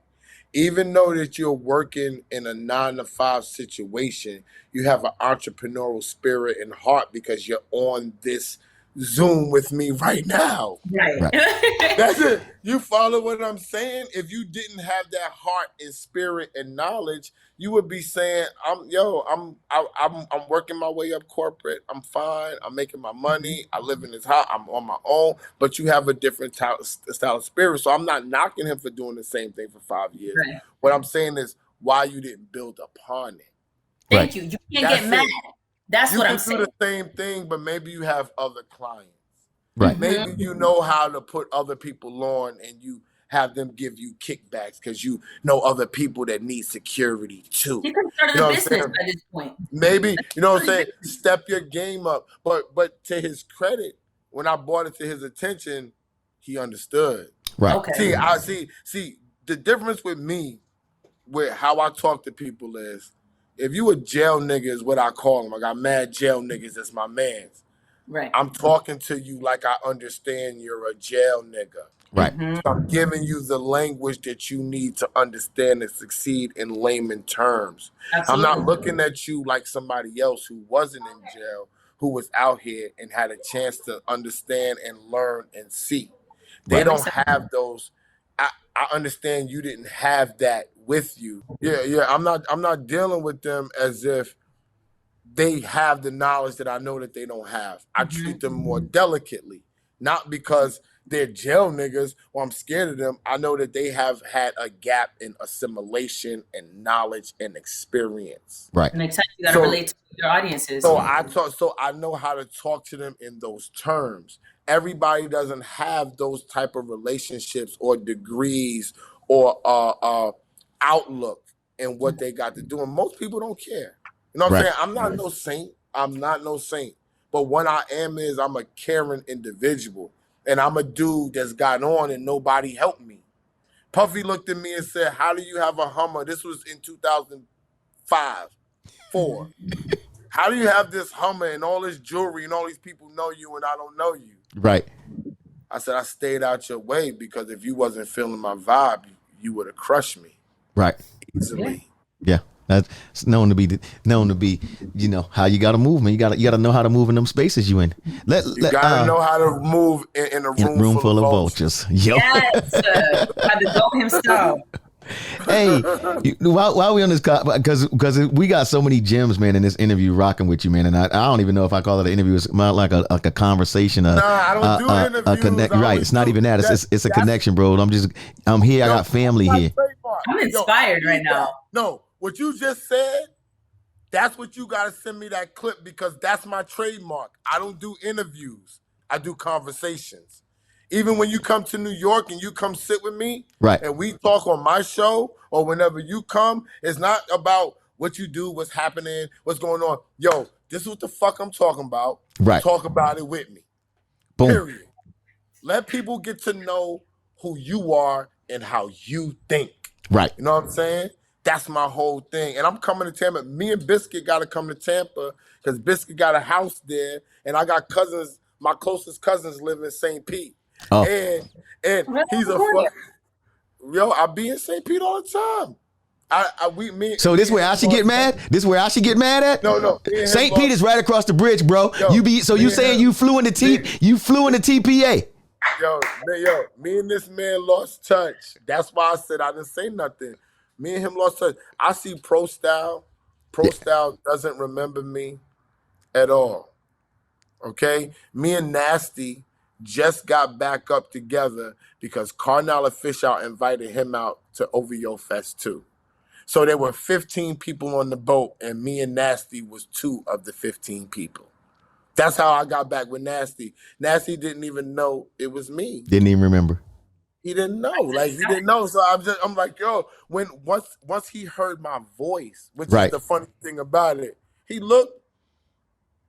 Even though that you're working in a 9-to-5 situation, you have an entrepreneurial spirit and heart because you're on this Zoom with me right now. Right. That's it. You follow what I'm saying? If you didn't have that heart and spirit and knowledge, you would be saying, I'm working my way up corporate. I'm fine. I'm making my money. I live in this house. I'm on my own. But you have a different style of spirit. So I'm not knocking him for doing the same thing for 5 years. Right. What I'm saying is why you didn't build upon it. Thank you. You can't get mad. That's what I'm saying. You can do the same thing, but maybe you have other clients. Right. Maybe you know how to put other people on and you have them give you kickbacks because you know other people that need security too. You can start a business at this point. Maybe, you know what I'm saying? Step your game up. But to his credit, when I brought it to his attention, he understood. Right. Okay. See, the difference with me, with how I talk to people is, if you a jail nigga is what I call them. I got mad jail niggas that's my mans. Right. I'm talking to you like I understand you're a jail nigga. Right. So I'm giving you the language that you need to understand and succeed in layman terms. Absolutely. I'm not looking at you like somebody else who wasn't in jail, who was out here and had a chance to understand and learn and see. They don't have those. I understand you didn't have that with you. Yeah. I'm not dealing with them as if they have the knowledge that I know that they don't have. I treat them more delicately, not because they're jail niggas or I'm scared of them. I know that they have had a gap in assimilation and knowledge and experience. Right. And next time you gotta relate to your audiences. So I know how to talk to them in those terms. Everybody doesn't have those type of relationships or degrees or outlook in what they got to do. And most people don't care. You know what I'm saying? I'm not no saint. But what I am is I'm a caring individual. And I'm a dude that's got on and nobody helped me. Puffy looked at me and said, how do you have a Hummer? This was in 2005, 4. How do you have this Hummer and all this jewelry and all these people know you and I don't know you? Right. I said, I stayed out your way because if you wasn't feeling my vibe, you would have crushed me. Right. Easily. Yeah. That's known to be, you know, how you got to move, man. You got to know how to move in them spaces you in. You got to know how to move in a room full of vultures. Yo. Yes, by the dog himself. Hey, while we on this, because we got so many gems, man, in this interview rocking with you, man, and I don't even know if I call it an interview. It's more like a conversation. I don't do interviews. Right, it's not even that. It's a connection, bro. I'm here. I got family here. I'm inspired right now. No, what you just said, that's what you got to send me that clip because that's my trademark. I don't do interviews. I do conversations. Even when you come to New York and you come sit with me, right, and we talk on my show or whenever you come, it's not about what you do, what's happening, what's going on. Yo, this is what the fuck I'm talking about. Right. Talk about it with me. Boom. Period. Let people get to know who you are and how you think. Right. You know what I'm saying? That's my whole thing. And I'm coming to Tampa. Me and Biscuit got to come to Tampa because Biscuit got a house there. And I got cousins. My closest cousins live in St. Pete. Oh. And he's a fuck. Yo, I be in St. Pete all the time. So this where I should get mad? This where I should get mad at? No. St. Pete is right across the bridge, bro. Yo, you saying you flew in the TPA? Yo, me and this man lost touch. That's why I said I didn't say nothing. Me and him lost touch. I see Pro Style. Pro Style doesn't remember me at all. Okay? Me and Nasty just got back up together because Carnala Fishout invited him out to OVO Fest 2. So there were 15 people on the boat, and me and Nasty was 2 of the 15 people. That's how I got back with Nasty. Nasty didn't even know it was me. Didn't even remember. He didn't know. Like, he didn't know. So I'm like, yo, once he heard my voice, which is the funny thing about it, he looked,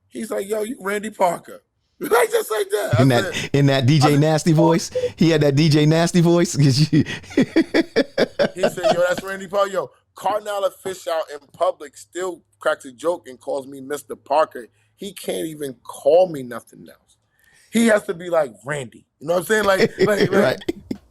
He's like, yo, you Randy Parker. Like just like that. In that DJ Nasty voice. He had that DJ Nasty voice. He said, yo, that's Randy Parker. Yo, Cardinal Fish out in public still cracks a joke and calls me Mr. Parker. He can't even call me nothing else. He has to be like Randy. You know what I'm saying? Like Right.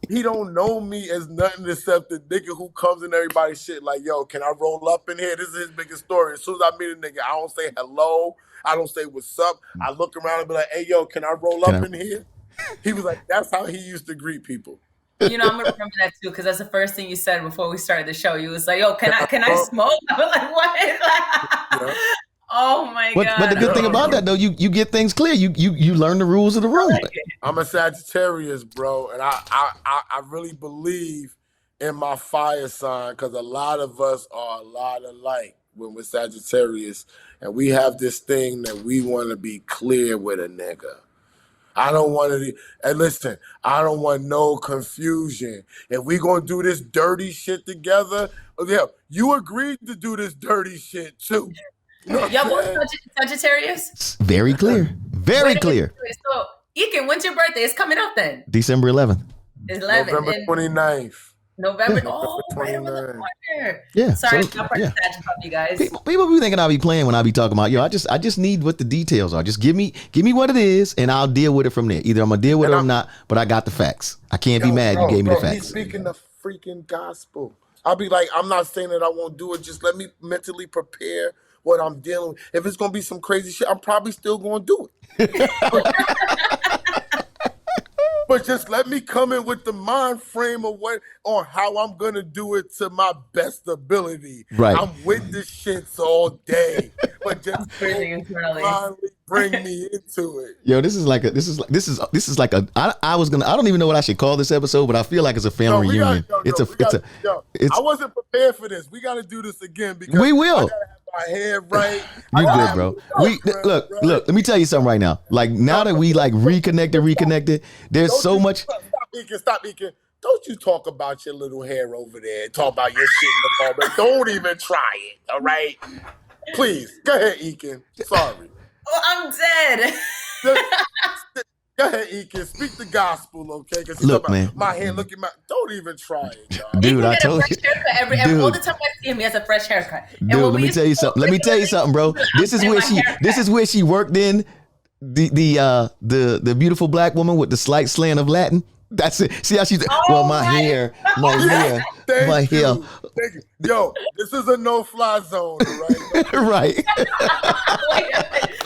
He don't know me as nothing except the nigga who comes in everybody's shit like, yo, can I roll up in here? This is his biggest story. As soon as I meet a nigga, I don't say hello. I don't say what's up. I look around and be like, hey, yo, can I roll up in here? He was like, that's how he used to greet people. You know, I'm gonna remember that too, because that's the first thing you said before we started the show. You was like, yo, can I smoke? I was like, what? Yeah. Oh my God. But the good thing about that though, you get things clear. You learn the rules of the room. I'm a Sagittarius, bro, and I really believe in my fire sign because a lot of us are a lot alike when we're Sagittarius, and we have this thing that we want to be clear with a nigga. I don't want to, and listen, I don't want no confusion. If we gonna do this dirty shit together, yeah, you agreed to do this dirty shit too. You know Y'all both Sagittarius? Very clear. Very clear. So, Ekin, when's your birthday? It's coming up then. December 11th. 11th. November 29th. November. Yeah. Oh, right around the corner. Yeah. Sorry, so, I'm yeah. You guys. People be thinking I'll be playing when I be talking about, yo, I just need what the details are. Just give me what it is, and I'll deal with it from there. Either I'm gonna deal with it or not, but I got the facts. I can't be mad you gave me the facts. He's speaking the freaking gospel. I'll be like, I'm not saying that I won't do it. Just let me mentally prepare what I'm dealing with. If it's gonna be some crazy shit, I'm probably still gonna do it. But just let me come in with the mind frame of on how I'm gonna do it to my best ability. Right. I'm with the shits all day, but just finally bring me into it. Yo, this is like a I don't even know what I should call this episode, but I feel like it's a family reunion. I wasn't prepared for this. We gotta do this again because we will. I gotta have my head right. You good, bro. Look. Let me tell you something right now. Like now that we like reconnected, there's so much. Stop, Ekin. Don't you talk about your little hair over there. Talk about your shit in the moment. Don't even try it. All right. Please go ahead, Ekin. Sorry. Oh, I'm dead. Go ahead, Ekin. Speak the gospel, okay? Because look, man, my hair. Look at my. Don't even try it, y'all. Dude, I told you. All the time I see him, he has a fresh haircut. Dude, let me tell you something, bro. This is where she worked in the beautiful black woman with the slight slant of Latin. That's it. See how she's my hair. Thank you. Yo, this is a no-fly zone, right? Right.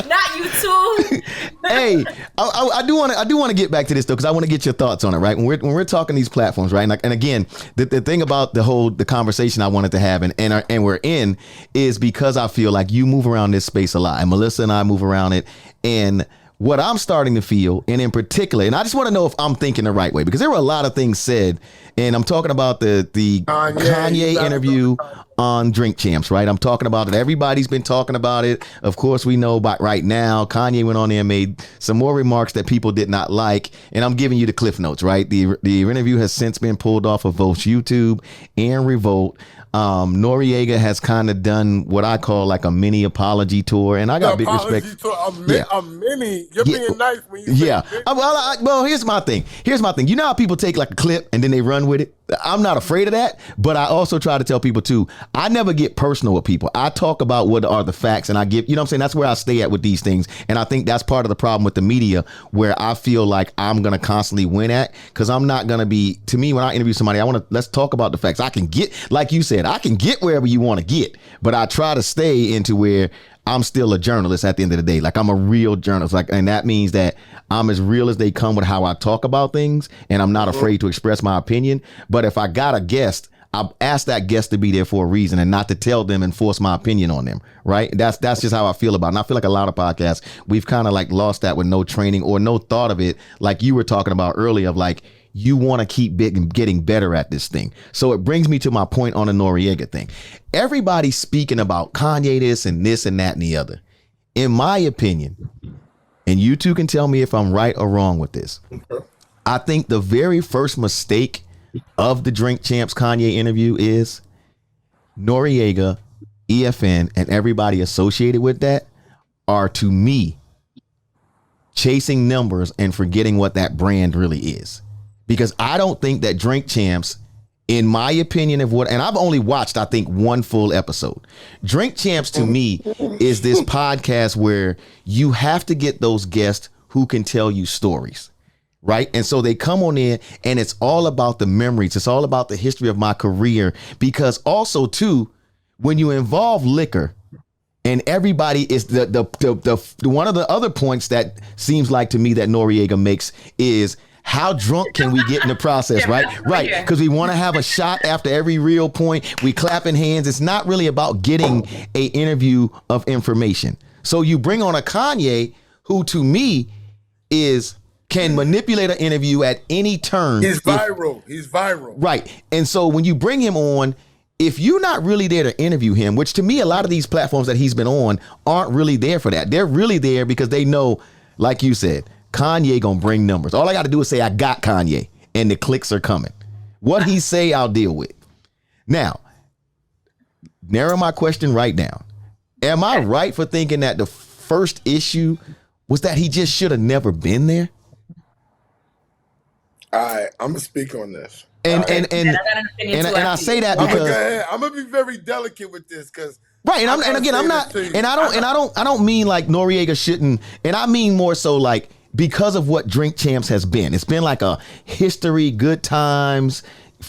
Not you too. Hey, I do want to get back to this though, because I want to get your thoughts on it. Right, when we're talking these platforms, right? And again, the thing about the conversation I wanted to have and we're in is because I feel like you move around this space a lot, and Melissa and I move around it, and what I'm starting to feel, and in particular, and I just want to know if I'm thinking the right way, because there were a lot of things said, and I'm talking about the Kanye interview on Drink Champs, right? I'm talking about it. Everybody's been talking about it. Of course, we know about right now, Kanye went on there and made some more remarks that people did not like, and I'm giving you the cliff notes, right? The interview has since been pulled off of both YouTube and Revolt. Noriega has kind of done what I call like a mini apology tour, and I got big respect. A mini. You're being nice when you say well, here's my thing. You know how people take like a clip and then they run with it? I'm not afraid of that, but I also try to tell people too, I never get personal with people. I talk about what are the facts, and I give, you know what I'm saying? That's where I stay at with these things. And I think that's part of the problem with the media, where I feel like I'm going to constantly win at, because I'm not going to be, to me, when I interview somebody, let's talk about the facts. I can get, like you said, I can get wherever you want to get, but I try to stay into where I'm still a journalist at the end of the day. Like I'm a real journalist. Like, and that means that I'm as real as they come with how I talk about things, and I'm not afraid to express my opinion. But if I got a guest, I'll ask that guest to be there for a reason, and not to tell them and force my opinion on them. Right. That's just how I feel about it. And I feel like a lot of podcasts, we've kind of like lost that with no training or no thought of it. Like you were talking about earlier, of like, you want to keep getting better at this thing. So it brings me to my point on the Noriega thing. Everybody's speaking about Kanye this and that and the other. In my opinion, and you two can tell me if I'm right or wrong with this, I think the very first mistake of the Drink Champs Kanye interview is Noriega, EFN, and everybody associated with that are, to me, chasing numbers and forgetting what that brand really is. Because I don't think that Drink Champs, in my opinion of what, and I've only watched, I think, one full episode. Drink Champs to me is this podcast where you have to get those guests who can tell you stories. Right. And so they come on in and it's all about the memories. It's all about the history of my career, because also, too, when you involve liquor, and everybody is the one of the other points that seems like to me that Noriega makes is how drunk can we get in the process, right? Right. Because we want to have a shot after every real point. We clapping hands. It's not really about getting a interview of information. So you bring on a Kanye who, to me, can manipulate an interview at any turn. He's viral. He's viral. Right. And so when you bring him on, if you're not really there to interview him, which to me, a lot of these platforms that he's been on aren't really there for that. They're really there because they know, like you said, Kanye gonna bring numbers. All I got to do is say, I got Kanye, and the clicks are coming. What he say, I'll deal with. Now, narrow my question right now. Am I right for thinking that the first issue was that he just should have never been there? All right, I'm gonna speak on this. And I say that because I'm gonna be very delicate with this, because right. And I don't mean like Noriega shouldn't. And I mean more so like because of what Drink Champs has been. It's been like a history, good times.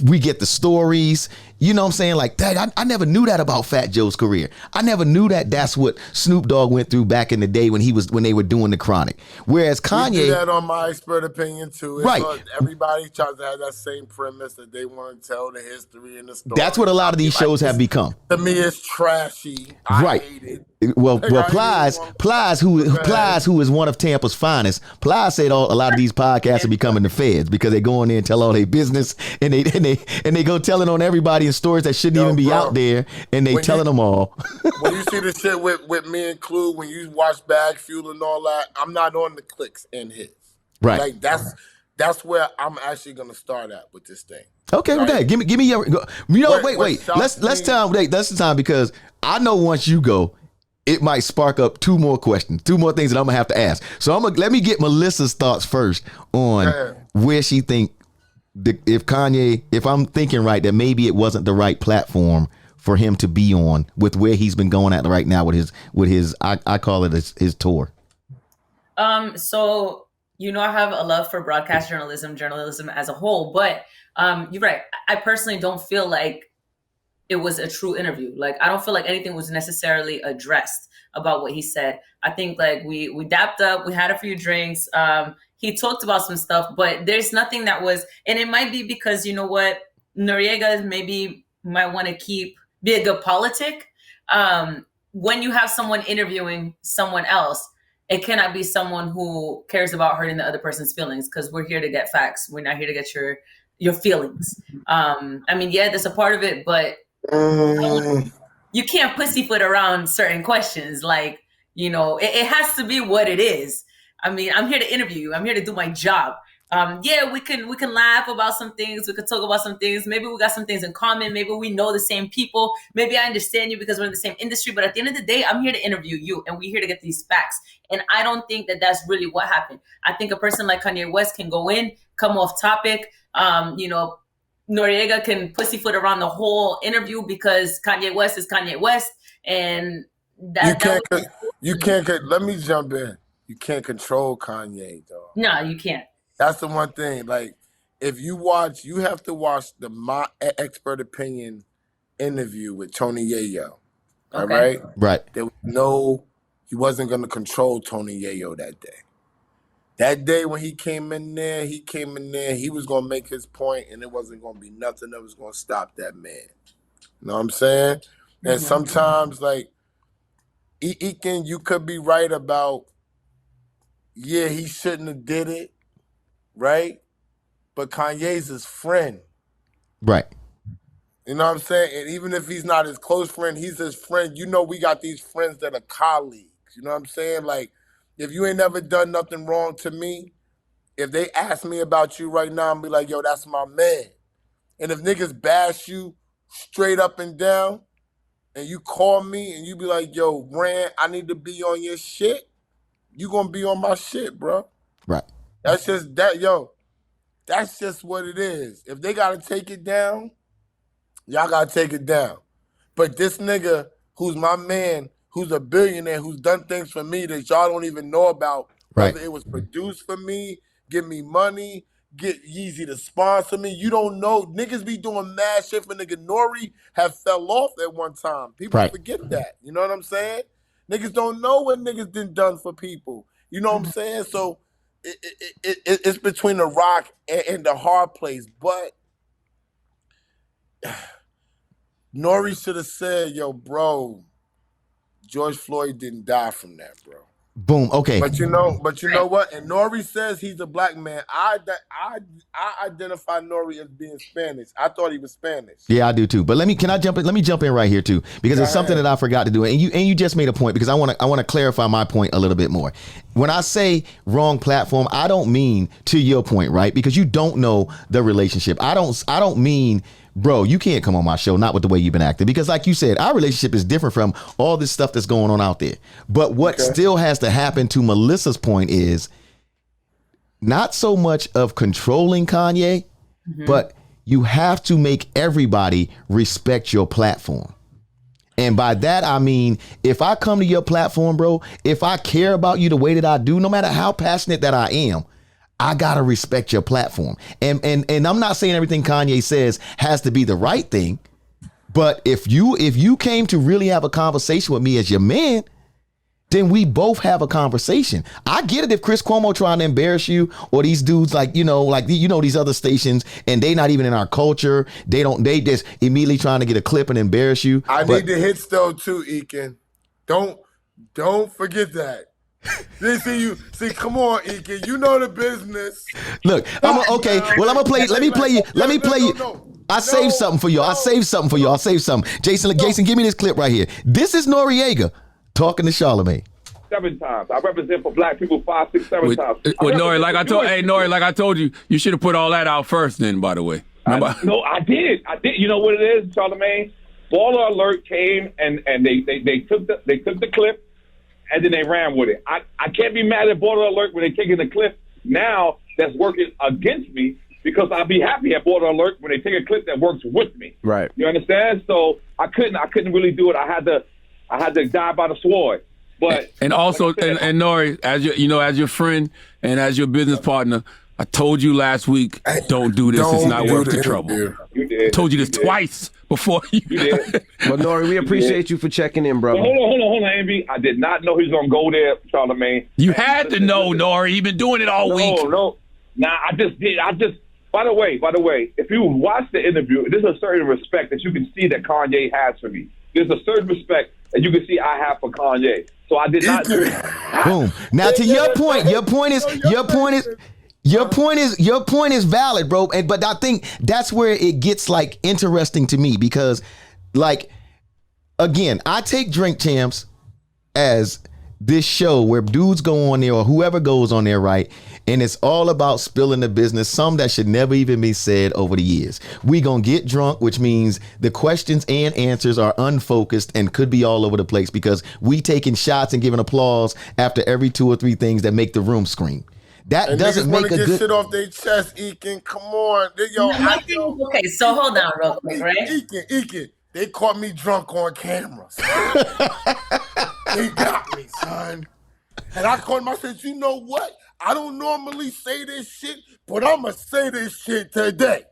We get the stories. You know what I'm saying? Like, that, I never knew that about Fat Joe's career. I never knew that that's what Snoop Dogg went through back in the day when they were doing the Chronic. Whereas Kanye, we do that on My Expert Opinion too. It's right? Everybody tries to have that same premise that they want to tell the history and the story. That's what a lot of these shows have become. To me, it's trashy. I hate it. Well, Plies, who is one of Tampa's finest. Plies said a lot of these podcasts are becoming the feds because they go in there and tell all their business, and they go telling on everybody in stories that shouldn't even be out there, and they telling them all. When you see the shit with me and Clue, when you watch Bag Fuel and all that, I'm not on the clicks and hits. Right. Like that's where I'm actually gonna start at with this thing. Okay, right? Okay. Give me your. Wait. Let's the time, because I know once you go, it might spark up two more things that I'm gonna have to ask. So let me get Melissa's thoughts first on where she think if I'm thinking right, that maybe it wasn't the right platform for him to be on with where he's been going at right now with his I call it his tour. So I have a love for broadcast journalism as a whole, but you're right. I personally don't feel like it was a true interview. Like, I don't feel like anything was necessarily addressed about what he said. I think like we dapped up, we had a few drinks. He talked about some stuff, but there's nothing that was, and it might be because, you know what, Noriega maybe might want to be a good politic. When you have someone interviewing someone else, it cannot be someone who cares about hurting the other person's feelings, because we're here to get facts. We're not here to get your feelings. I mean, yeah, that's a part of it, but you can't pussyfoot around certain questions. Like, it has to be what it is. I mean, I'm here to interview you. I'm here to do my job. Yeah, we can laugh about some things. We could talk about some things. Maybe we got some things in common. Maybe we know the same people. Maybe I understand you because we're in the same industry. But at the end of the day, I'm here to interview you, and we're here to get these facts. And I don't think that that's really what happened. I think a person like Kanye West can go in, come off topic. Noriega can pussyfoot around the whole interview because Kanye West is Kanye West, and you can't. Let me jump in. You can't control Kanye, though. No, you can't. That's the one thing. Like, if you have to watch the My Expert Opinion interview with Tony Yayo. Okay. All right? Right. There was he wasn't going to control Tony Yayo that day. That day when he came in there, he was going to make his point, and it wasn't going to be nothing that was going to stop that man. You know what I'm saying? Mm-hmm. And sometimes, like, Ekin, you could be right about, yeah, he shouldn't have did it, right? But Kanye's his friend. Right. You know what I'm saying? And even if he's not his close friend, he's his friend. We got these friends that are colleagues. You know what I'm saying? Like, if you ain't never done nothing wrong to me, if they ask me about you right now, I'm be like, yo, that's my man. And if niggas bash you straight up and down, and you call me and you be like, yo, Rand, I need to be on your shit, you gonna be on my shit, bro. Right. That's just that, yo. That's just what it is. If they gotta take it down, y'all gotta take it down. But this nigga who's my man, who's a billionaire, who's done things for me that y'all don't even know about, Right. whether it was produced for me, give me money, get Yeezy to sponsor me. You don't know. Niggas be doing mad shit for nigga. Nori have fell off at one time. People Right. forget that. You know what I'm saying? Niggas don't know what niggas done for people. You know what I'm saying? So it's between the rock and the hard place. But Nori should have said, yo, bro, George Floyd didn't die from that, bro. Boom. Okay. But you know what? And Nori says he's a black man. I identify Nori as being Spanish. I thought he was Spanish. Yeah, I do too. But let me jump in right here too, because it's something that I forgot to do. And you just made a point, because I want to clarify my point a little bit more. When I say wrong platform, I don't mean, to your point, right? Because you don't know the relationship. I don't mean, bro, you can't come on my show, not with the way you've been acting. Because like you said, our relationship is different from all this stuff that's going on out there. But what still has to happen, to Melissa's point, is not so much of controlling Kanye, but you have to make everybody respect your platform. And by that, I mean, if I come to your platform, bro, if I care about you the way that I do, no matter how passionate that I am, I gotta respect your platform. And I'm not saying everything Kanye says has to be the right thing, but if you came to really have a conversation with me as your man, then we both have a conversation. I get it if Chris Cuomo trying to embarrass you, or these dudes these other stations, and they not even in our culture. They just immediately trying to get a clip and embarrass you. I need the hits though too, Ekin. Don't forget that. See, come on, Ekin. You know the business. Look, I'm gonna play. Let me play you. I saved something for you. Jason, give me this clip right here. This is Noriega talking to Charlamagne. 7 times. I represent for black people 5, 6, 7 times. Well, Nori, like I told you, you should have put all that out first. Then, by the way, no, I did. You know what it is, Charlamagne? Baller Alert came and they took the clip and then they ran with it. I can't be mad at Baller Alert when they taking the clip now that's working against me, because I'll be happy at Baller Alert when they take a clip that works with me. Right. You understand? So I couldn't really do it. I had to die by the sword. But and also, like I said, and Nori, as your friend and as your business partner, I told you last week, don't do this. It's not worth the trouble. You did. I told you this twice before you. You did. Well, Nori, we appreciate you for checking in, brother. Well, hold on, Envy. I did not know he was gonna go there, Charlamagne. You had to know, Nori. You've been doing it all week. No. Nah, I just did. By the way, if you watch the interview, there's a certain respect that you can see that Kanye has for me. There's a certain respect that you can see I have for Kanye. So I did not do it. Boom. Now to your point is valid, bro. But I think that's where it gets like interesting to me, because like, again, I take Drink Champs as this show where dudes go on there, or whoever goes on there, right? And it's all about spilling the business, some that should never even be said over the years. We gonna get drunk, which means the questions and answers are unfocused and could be all over the place, because we taking shots and giving applause after every 2 or 3 things that make the room scream. That and doesn't make a get good shit off their chest, Ekin. Come on, Okay, so hold on real quick, right? Ekin, they caught me drunk on camera. They got me, son. And I called him, I said, you know what? I don't normally say this shit, but I'm going to say this shit today.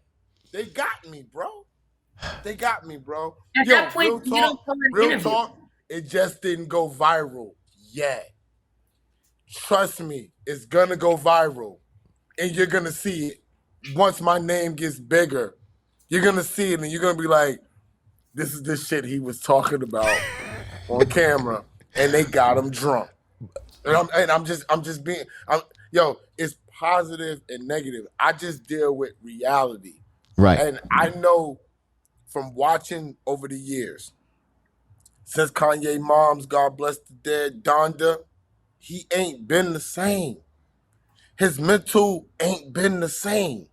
They got me, bro. At that point, you don't come and real interview. talk, it just didn't go viral yet. Trust me, it's going to go viral. And you're going to see it. Once my name gets bigger, you're going to see it, and you're going to be like, this is the shit he was talking about on camera, and they got him drunk. I'm just being, it's positive and negative. I just deal with reality. right. And I know from watching over the years, since Kanye mom's, God bless the dead, Donda, he ain't been the same. His mental ain't been the same.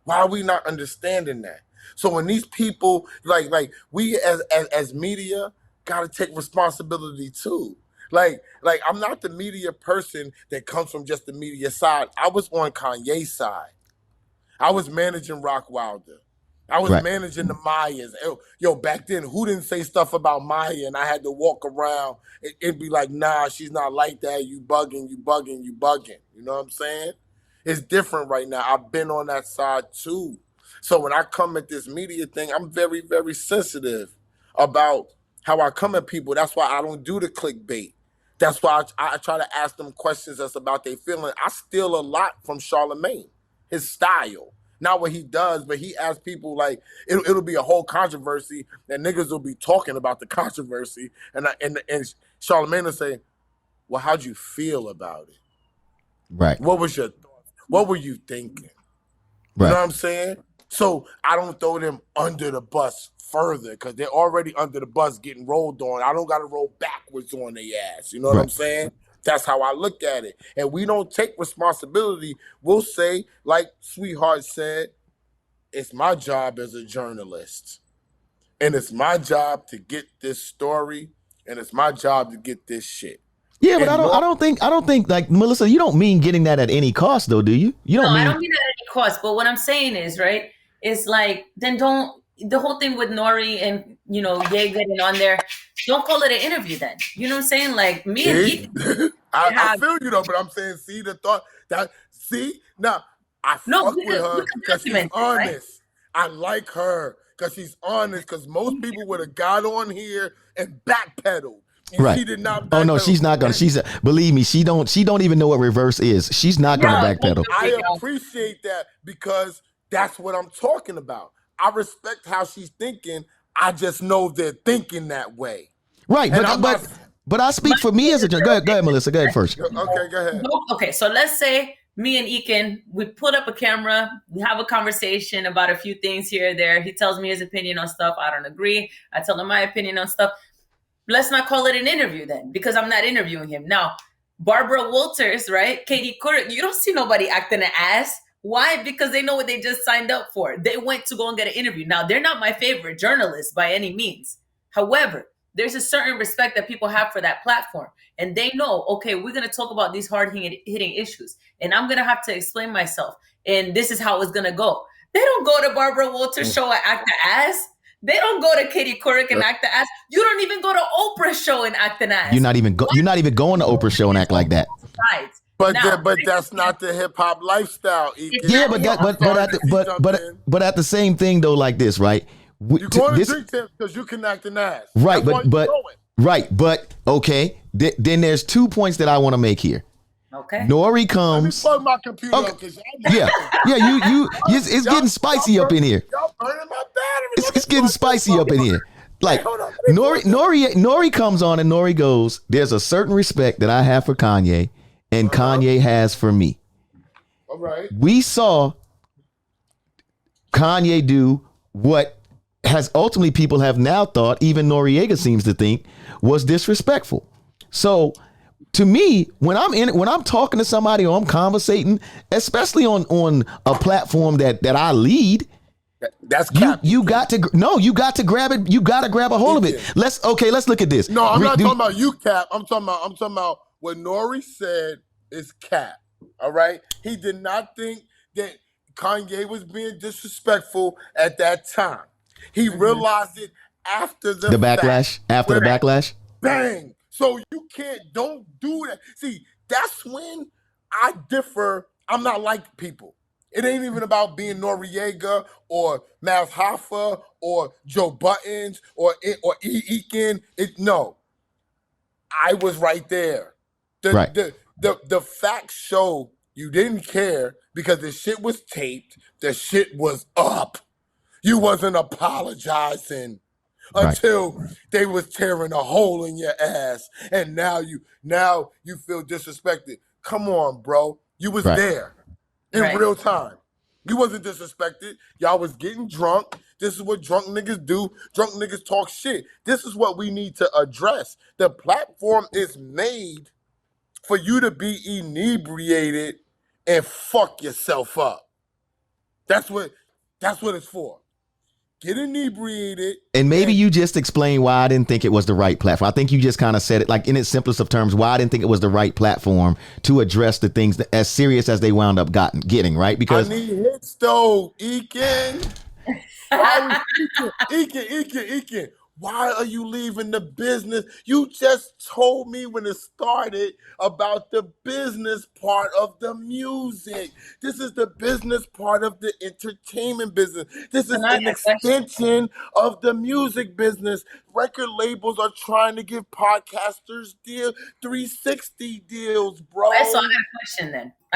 Why are we not understanding that? So when these people, like we as media, gotta take responsibility too. Like I'm not the media person that comes from just the media side. I was on Kanye's side. I was managing Rock Wilder. I was managing the Mayas. Yo, back then, who didn't say stuff about Maya? And I had to walk around and be like, nah, she's not like that. You bugging, you bugging, you bugging. You know what I'm saying? It's different right now. I've been on that side too. So when I come at this media thing, I'm very, very sensitive about how I come at people. That's why I don't do the clickbait. That's why I try to ask them questions that's about their feeling. I steal a lot from Charlemagne, his style. Not what he does, but he asks people like it'll be a whole controversy, and niggas will be talking about the controversy, and Charlemagne will say, "Well, how'd you feel about it? Right. What was your thoughts? What were you thinking?" Right. You know what I'm saying? So I don't throw them under the bus further because they're already under the bus getting rolled on. I don't got to roll backwards on their ass. You know what I'm saying? That's how I look at it. And we don't take responsibility. We'll say, like Sweetheart said, it's my job as a journalist. And it's my job to get this story. And it's my job to get this shit. Yeah, but I don't think like Melissa, you don't mean getting that at any cost though, do you? You don't No, mean I don't mean that at any cost. But what I'm saying is, right, it's like, then don't, the whole thing with Nori and, you know, Ye getting on there, don't call it an interview then. You know what I'm saying? Like me and Ekin, I feel you though, but I'm saying, see the thought that now I fuck with her because she's honest. Right? I like her because she's honest. Because most people would have got on here and backpedaled. And she did not. Oh no, she's not gonna. Believe me, she don't even know what reverse is. She's not gonna backpedal. I appreciate that because that's what I'm talking about. I respect how she's thinking. I just know they're thinking that way. Right, but I speak for me as a go ahead, Melissa. Go ahead first. Okay, go ahead. Okay, so let's say me and Ekin, we put up a camera, we have a conversation about a few things here or there. He tells me his opinion on stuff. I don't agree. I tell him my opinion on stuff. Let's not call it an interview then, because I'm not interviewing him. Now, Barbara Walters, right? Katie Couric, you don't see nobody acting an ass. Why? Because they know what they just signed up for. They went to go and get an interview. Now, they're not my favorite journalists by any means. However, there's a certain respect that people have for that platform. And they know, okay, we're going to talk about these hard-hitting issues. And I'm going to have to explain myself. And this is how it's going to go. They don't go to Barbara Walters' show and act the ass. They don't go to Katie Couric and act the ass. You don't even go to Oprah's show and act an ass. You're not even going to Oprah's show and act like that. Right. But that's not the hip hop lifestyle. Yeah, but at the same thing though, like this, right? You're going to drink tips because you can act an ass. Right, but okay. Then there's 2 points that I want to make here. Okay. Nori comes. Let me plug my computer. Okay. It's getting spicy up in here. Y'all burning my battery. It's getting spicy up in here. Like Nori comes on and Nori goes, there's a certain respect that I have for Kanye and Kanye has for me. All right. We saw Kanye do what has ultimately people have now thought, even Noriega seems to think, was disrespectful. So to me, when I'm talking to somebody or I'm conversating, especially on a platform that I lead, that's cap. You got to grab it. You got to grab a hold of it. Let's look at this. No, I'm not talking about you, Cap. I'm talking about what Nori said is cap. All right. He did not think that Kanye was being disrespectful at that time. He realized it after the backlash. After the backlash. Bang. So don't do that. See, that's when I differ. I'm not like people. It ain't even about being Noriega or Mav Hoffa or Joe Buttons or Ekin. No. I was right there. The facts show you didn't care because the shit was taped. The shit was up. You wasn't apologizing until they was tearing a hole in your ass, and now you feel disrespected. Come on, bro. You was there in real time. You wasn't disrespected. Y'all was getting drunk. This is what drunk niggas do. Drunk niggas talk shit. This is what we need to address. The platform is made for you to be inebriated and fuck yourself up. That's what it's for. get inebriated. And maybe you just explain why I didn't think it was the right platform. I think you just kind of said it like in its simplest of terms, why I didn't think it was the right platform to address the things that, as serious as they wound up getting, right? Because I need hits though, Ekin. Ekin. Why are you leaving the business? You just told me when it started about the business part of the music. This is the business part of the entertainment business. This is an extension of the music business. Record labels are trying to give podcasters 360 deals, bro. So I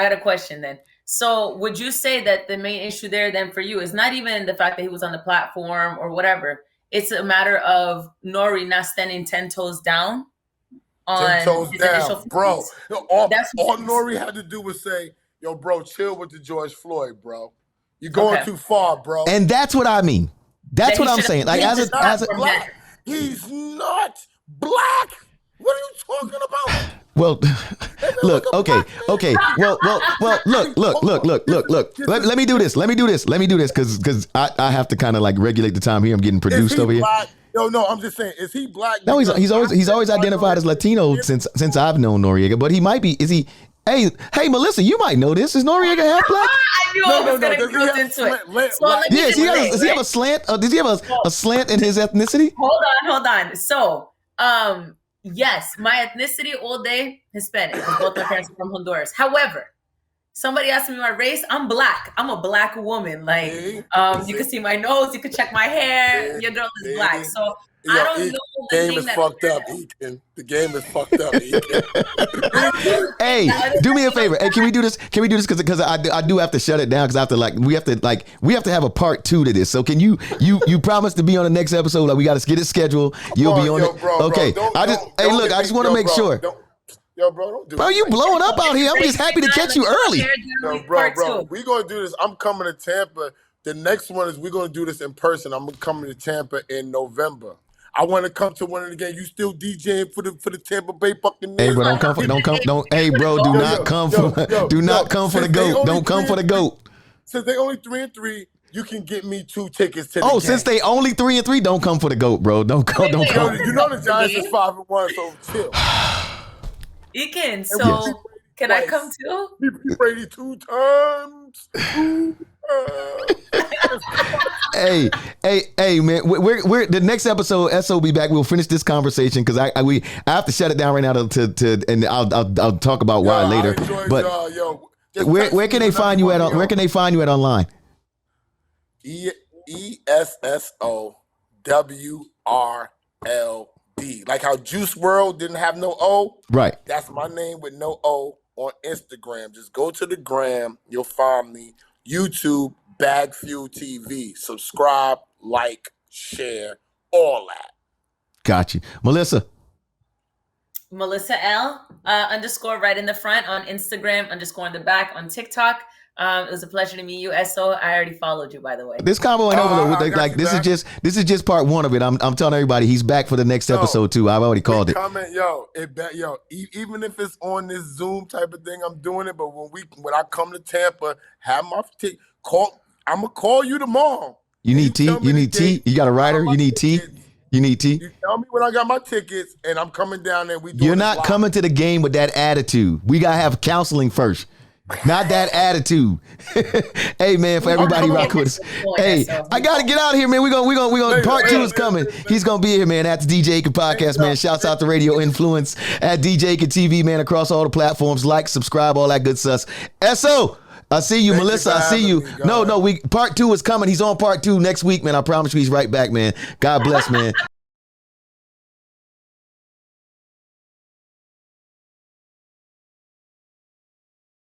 got a question then. So would you say that the main issue there then for you is not even the fact that he was on the platform or whatever? It's a matter of Nori not standing 10 toes down on 10 toes his down, initial bro. feelings. All Nori had to do was say, yo, bro, chill with the George Floyd, bro. You're going too far, bro. And that's what I mean. That's what I'm saying. Like as a black. He's not black. What are you talking about? Well, look, okay. Well, look. Let me do this. Because I have to kind of like regulate the time here. I'm getting produced over black? here. No, I'm just saying, is he black? No, he's always identified as Latino since I've known Noriega, but he might be. Is he? Hey, Melissa, you might know this. Is Noriega half black? I knew I was going to go into it. Does he have a slant? Does he have a slant in his ethnicity? Hold on. So, yes, my ethnicity all day Hispanic. Both my parents are from Honduras. However, somebody asked me my race. I'm black. I'm a black woman. Like, you can see my nose. You can check my hair. Your girl is black. So I don't know. The game is fucked up, Ekin. The game is fucked up, Ekin. Hey, do me a favor. Hey, can we do this? Because I do have to shut it down because I have to we have to have a part 2 to this. So can you promise to be on the next episode? Like we got to get it scheduled. You'll be on it. Okay. I just want to make sure. Yo, bro, don't do bro, you blowing up out here. I'm just happy to catch you early. Yo, bro, we're going to do this. I'm coming to Tampa. The next one is we're going to do this in person. I'm coming to Tampa in November. I want to come to one of the games. You still DJing for the Tampa Bay Buccaneers? Hey, bro, Hey, bro, do not come for the GOAT. Don't come for the GOAT. Since they only 3-3, you can get me 2 tickets to the game. Since they only 3-3, don't come for the GOAT, bro. Don't come. You know the Giants is 5-1, so chill. Ekin, so can I come too? We Brady 2 times. Hey, man. We're the next episode. SO will be back. We'll finish this conversation because I have to shut it down right now and I'll talk about why later. But where can they find you at? Where can they find you at online? ESSOWRLD. Like how Juice World didn't have no O. Right. That's my name with no O on Instagram. Just go to the gram. You'll find me. YouTube, Bag Fuel TV. Subscribe, like, share, all that. Got you. Melissa L _ right in the front on Instagram _ in the back on TikTok. It was a pleasure to meet you, SO. I already followed you, by the way. This combo ain't over. Like this is just part 1 of it. I'm telling everybody he's back for the next episode too. I've already called it. Even if it's on this Zoom type of thing, I'm doing it. But when I come to Tampa, have my call. I'm gonna call you tomorrow. You need tea. You got a rider. You need tea. You need tea. You tell me when I got my tickets, and I'm coming down there. You're not coming to the game with that attitude. We gotta have counseling first. Not that attitude. Hey man, for everybody rock with us. Hey, I gotta get out of here, man. We gonna part 2 is coming. He's gonna be here, man. At the DJ Ekin podcast, man. Shouts out to Radio Influence at DJ Ekin TV, man, across all the platforms. Like, subscribe, all that good stuff. SO, I see you, Melissa. I see you. No, part 2 is coming. He's on part 2 next week, man. I promise you, he's right back, man. God bless, man.